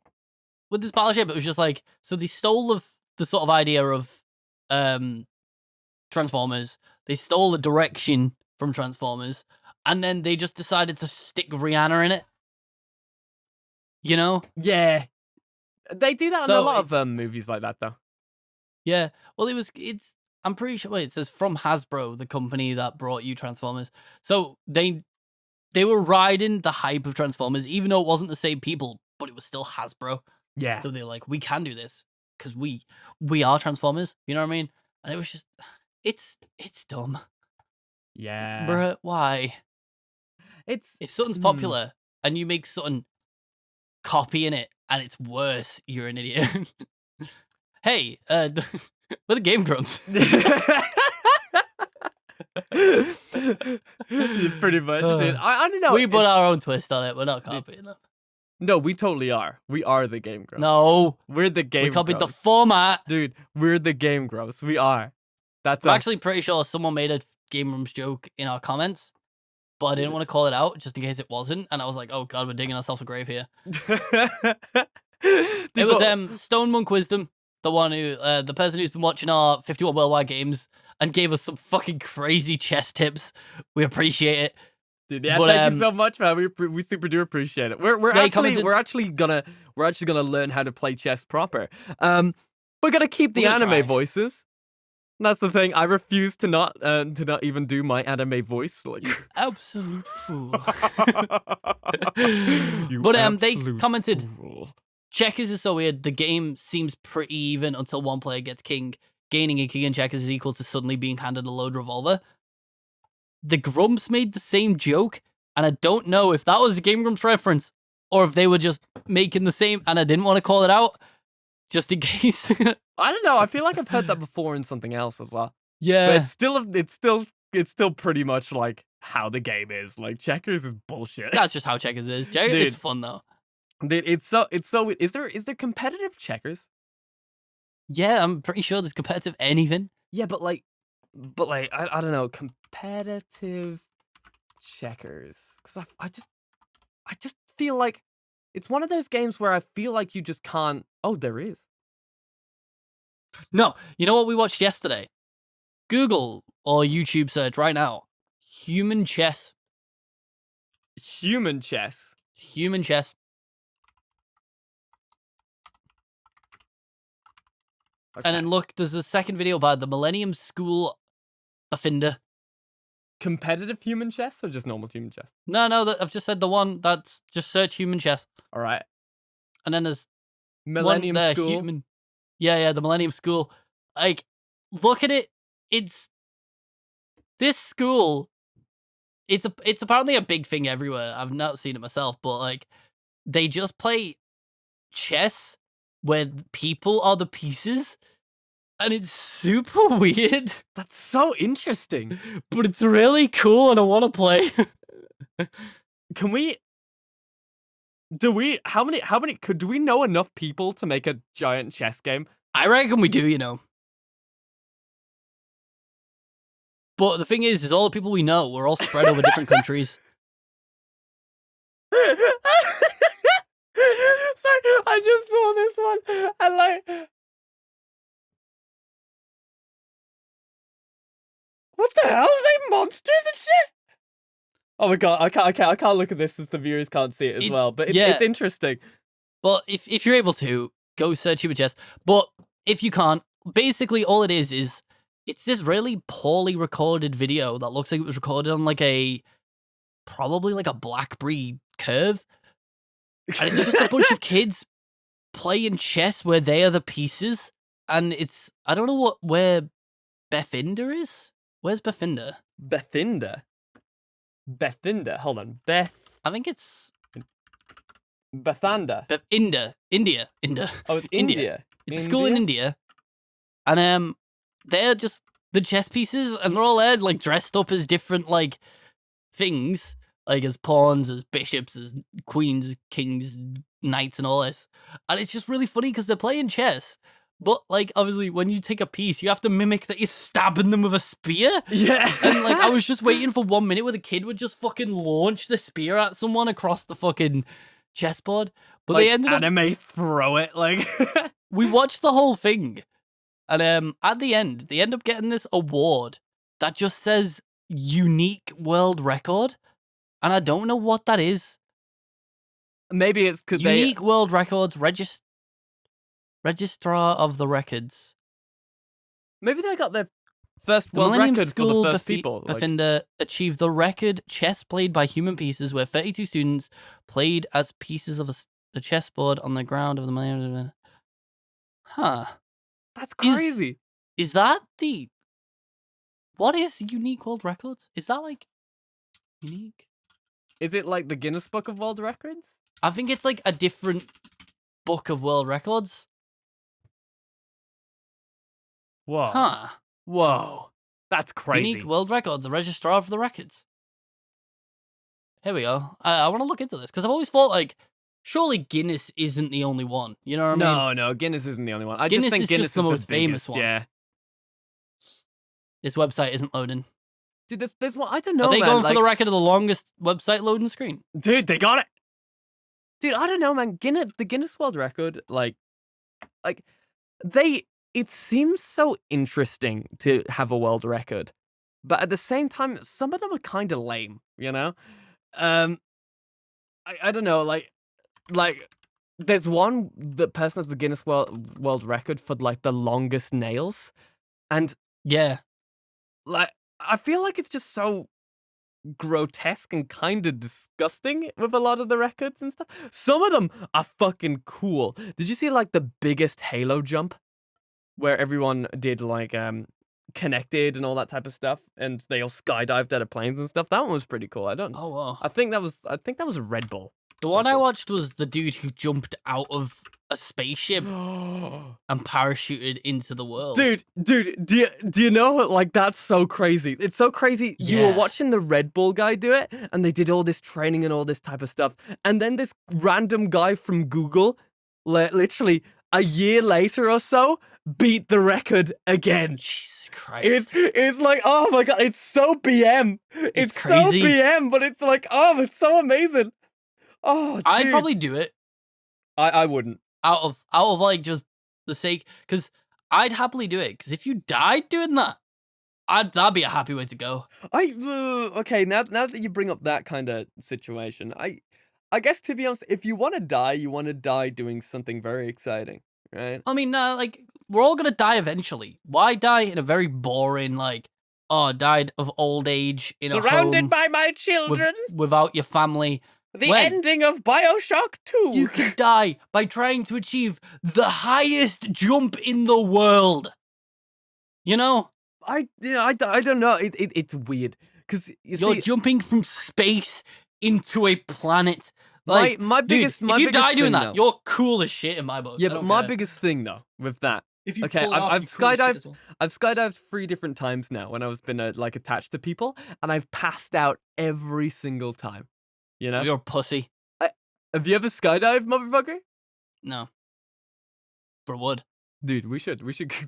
with this Battleship, it was just like, so they stole the sort of idea of Transformers. They stole the direction from Transformers, and then they just decided to stick Rihanna in it. You know? Yeah. They do that in a So lot of movies like that, though. Yeah. Well, I'm pretty sure. Wait, it says from Hasbro, the company that brought you Transformers. So they were riding the hype of Transformers, even though it wasn't the same people, but it was still Hasbro. Yeah. So they're like, we can do this because we are Transformers. You know what I mean? And it was just, it's dumb, Yeah. bruh. Why? If something's popular and you make something copying it and it's worse, you're an idiot. Hey, we're the Game Grumps. Pretty much, dude. I don't know. We put our own twist on it. We're not copying them. No, we totally are. We are the Game Grumps. No. We're the Game We copied the Grumps. format. Dude, we're the Game Grumps. We are. That's I'm us. actually pretty sure someone made a Game Rooms joke in our comments, but I didn't want to call it out just in case it wasn't. And I was like, oh god, we're digging ourselves a grave here. It was Stone Monk Wisdom, the one who, the person who's been watching our 51 Worldwide Games and gave us some fucking crazy chess tips. We appreciate it. Dude, yeah, thank you so much, man. We super do appreciate it. We're actually gonna learn how to play chess proper. We're gonna keep the anime voices. That's the thing. I refuse to not even do my anime voice. Like, you absolute fool. But they commented, checkers is so weird. The game seems pretty even until one player gets king. Gaining a king in checkers is equal to suddenly being handed a load revolver. The Grumps made the same joke, and I don't know if that was a Game Grumps reference or if they were just making the same, and I didn't want to call it out just in case. I don't know. I feel like I've heard that before in something else as well. Yeah, but it's still pretty much like how the game is. Like, checkers is bullshit. That's just how checkers is. It's fun though. Dude, it's so. Is there competitive checkers? Yeah, I'm pretty sure there's competitive anything. Yeah, but like I don't know, competitive checkers. Because I just feel like it's one of those games where I feel like you just can't. Oh, there is. No, you know what we watched yesterday? Google or YouTube search right now. Human chess. Human chess. Human chess. Okay. And then look, there's a second video by the Millennium School Offender. Competitive human chess or just normal human chess? No, I've just said the one that's just search human chess. All right. And then there's Millennium School. Human. Yeah, the Millennium School. Like, look at it. It's this school. It's apparently a big thing everywhere. I've not seen it myself, but like, they just play chess where people are the pieces, and it's super weird. That's so interesting. But it's really cool, and I want to play. Can we Do we? How many? Do we know enough people to make a giant chess game? I reckon we do, But the thing is all the people we know, we're all spread over different countries. Sorry, I just saw this one. And what the hell? Are they monsters and shit? Oh my god, I can't look at this as the viewers can't see it as well. But it's interesting. But if you're able to, go search Human Chess. But if you can't, basically all it is it's this really poorly recorded video that looks like it was recorded on probably like a BlackBerry Curve. And it's just a bunch of kids playing chess where they are the pieces. And I don't know where Bethinder is. Where's Bethinder? Bethinder? Hold on. I think it's Bethander. India. Oh, it's India. It's a school in India. And they're just the chess pieces, and they're all there dressed up as different things, as pawns, as bishops, as queens, kings, knights, and all this. And it's just really funny because they're playing chess. But obviously when you take a piece, you have to mimic that you're stabbing them with a spear. Yeah. And I was just waiting for 1 minute where the kid would just fucking launch the spear at someone across the fucking chessboard. But they ended anime throw it we watched the whole thing. And at the end, they end up getting this award that just says unique world record. And I don't know what that is. Maybe it's because unique world records registrar of the records. Maybe they got their first world record for the first people. Bethinder achieved the record chess played by human pieces, where 32 students played as pieces of the chessboard on the ground of the. Huh. That's crazy. Is that the? What is unique world records? Is that unique? Is it the Guinness Book of World Records? I think it's a different book of world records. Whoa. Huh. Whoa. That's crazy. Unique world records, the registrar of the records. Here we go. I want to look into this because I've always thought surely Guinness isn't the only one. You know what I mean? No, Guinness isn't the only one. I Guinness just think Guinness is the most famous one. Yeah. This website isn't loading. Dude, there's one. I don't know. Are they man. going for the record of the longest website loading screen? Dude, they got it. Dude, I don't know, man. The Guinness World Record, it seems so interesting to have a world record, but at the same time, some of them are kind of lame, I don't know, there's one that person has the Guinness World Record for the longest nails, and yeah, I feel like it's just so grotesque and kind of disgusting with a lot of the records and stuff. Some of them are fucking cool. Did you see the biggest Halo jump where everyone did connected and all that type of stuff, and they all skydived out of planes and stuff? That one was pretty cool. Oh wow. I think that was a Red Bull. The one I watched was the dude who jumped out of a spaceship and parachuted into the world. Dude, do you know that's so crazy? It's so crazy. Yeah. You were watching the Red Bull guy do it, and they did all this training and all this type of stuff, and then this random guy from Google, literally a year later or so, beat the record again. Jesus Christ. It's oh my god, it's so BM. It's crazy. So BM, but it's it's so amazing. Oh, dude. I'd probably do it. I wouldn't. Out of just the sake, because I'd happily do it. Because if you died doing that, that'd be a happy way to go. Okay, now that you bring up that kind of situation, I guess, to be honest, if you want to die doing something very exciting, right? I mean, we're all gonna die eventually. Why die in a very boring, died of old age in a home surrounded by my children without your family? The ending of BioShock 2. You can die by trying to achieve the highest jump in the world. You know? I don't know. It's weird because you're jumping from space into a planet. My biggest if you die doing that, though, you're cool as shit in my book. Yeah, but my biggest thing though with that. If you okay, pull it off, I've you're cool as shit as skydived. well. I've skydived 3 different times now when I was been attached to people, and I've passed out every single time. You know, You're a pussy. Have you ever skydived, motherfucker? No. But would. Dude, we should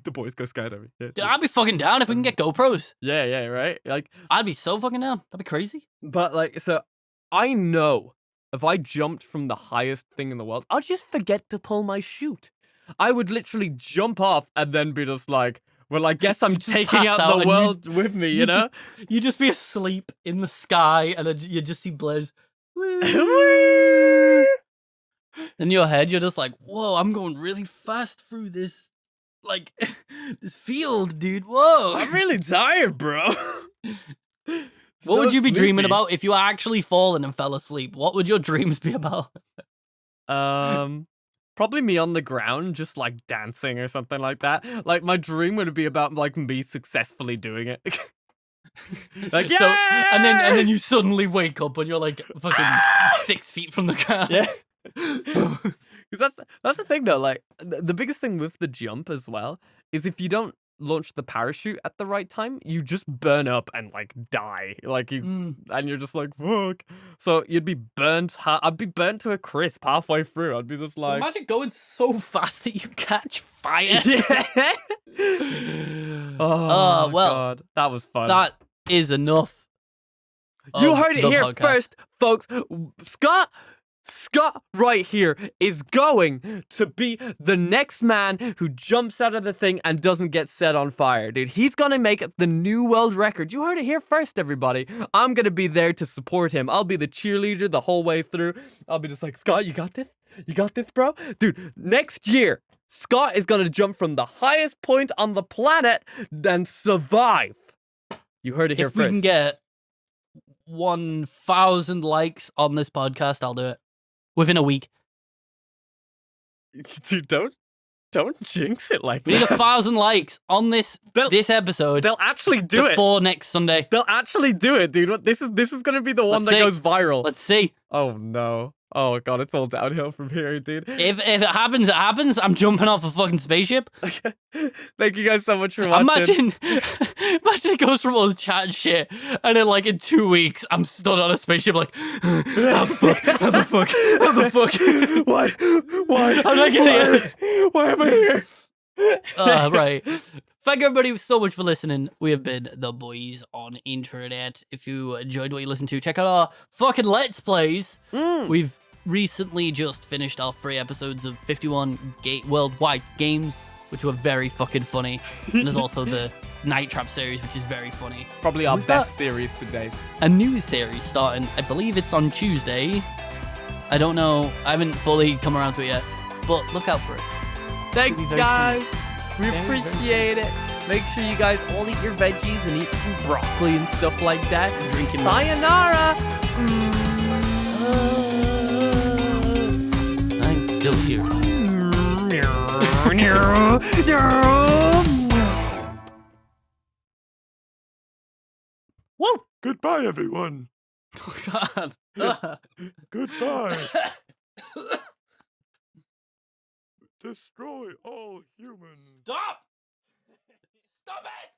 the boys go skydiving. Yeah, Dude, I'd be fucking down if we can get GoPros. yeah, right? Like, I'd be so fucking down. That'd be crazy. but like, so I know if I jumped from the highest thing in the world, I'll just forget to pull my chute. I would literally jump off and then be just like, well, I guess I'm taking pass out out the and world with me, you know? You just be asleep in the sky and then you just see Blair's. In your head, you're just like, whoa, I'm going really fast through this, like, this field, dude. Whoa. I'm really tired, bro. What would you be dreaming about if you actually fallen and fell asleep? What would your dreams be about? Probably me on the ground, just like dancing or something like that. Like my dream would be about like me successfully doing it. Like, yeah! So, and then you suddenly wake up and you're like fucking 6 feet from the ground. Yeah. Because that's the thing though. Like the biggest thing with the jump as well is if you don't launch the parachute at the right time, you just burn up and like die. Like and you're just like fuck. So you'd be burnt. I'd be burnt to a crisp halfway through. I'd be just like, imagine going so fast that you catch fire. Yeah. Oh well, God, that was fun. That is enough. You heard it here podcast. first, folks. Scott right here is going to be the next man who jumps out of the thing and doesn't get set on fire, dude. He's gonna make the new world record. You heard it here first, everybody. I'm gonna be there to support him. I'll be the cheerleader the whole way through. I'll be just like, Scott, you got this? You got this, bro? Dude, next year, Scott is gonna jump from the highest point on the planet and survive. You heard it here first. If we can get 1,000 likes on this podcast, I'll do it. Within a week. Dude, don't jinx it like We need that. 1,000 likes on this episode. They'll actually do it before next Sunday. They'll actually do it, dude. This is gonna be the one Let's that see. goes viral. Let's see. Oh no. Oh God, it's all downhill from here, dude. If it happens, it happens. I'm jumping off a fucking spaceship. Thank you guys so much for watching. Imagine it goes from us chatting shit, and then like in 2 weeks, I'm stood on a spaceship like, how the fuck? How the fuck? How the fuck? Why? I'm not getting it. Why am I here? Right. Thank everybody so much for listening. We have been the boys on internet. If you enjoyed what you listened to, check out our fucking Let's Plays. We've recently just finished our 3 episodes of 51 worldwide games, which were very fucking funny. And there's also the Night Trap series, which is very funny. Probably our best series to date. A new series starting, I believe it's on Tuesday. I don't know. I haven't fully come around to it yet, but look out for it. Thanks, guys. Funny. We appreciate it. Make sure you guys all eat your veggies and eat some broccoli and stuff like that. Drinking sayonara. I'm still here. Whoa! Goodbye, everyone. Oh, God. Goodbye. Destroy all humans. Stop! Stop it!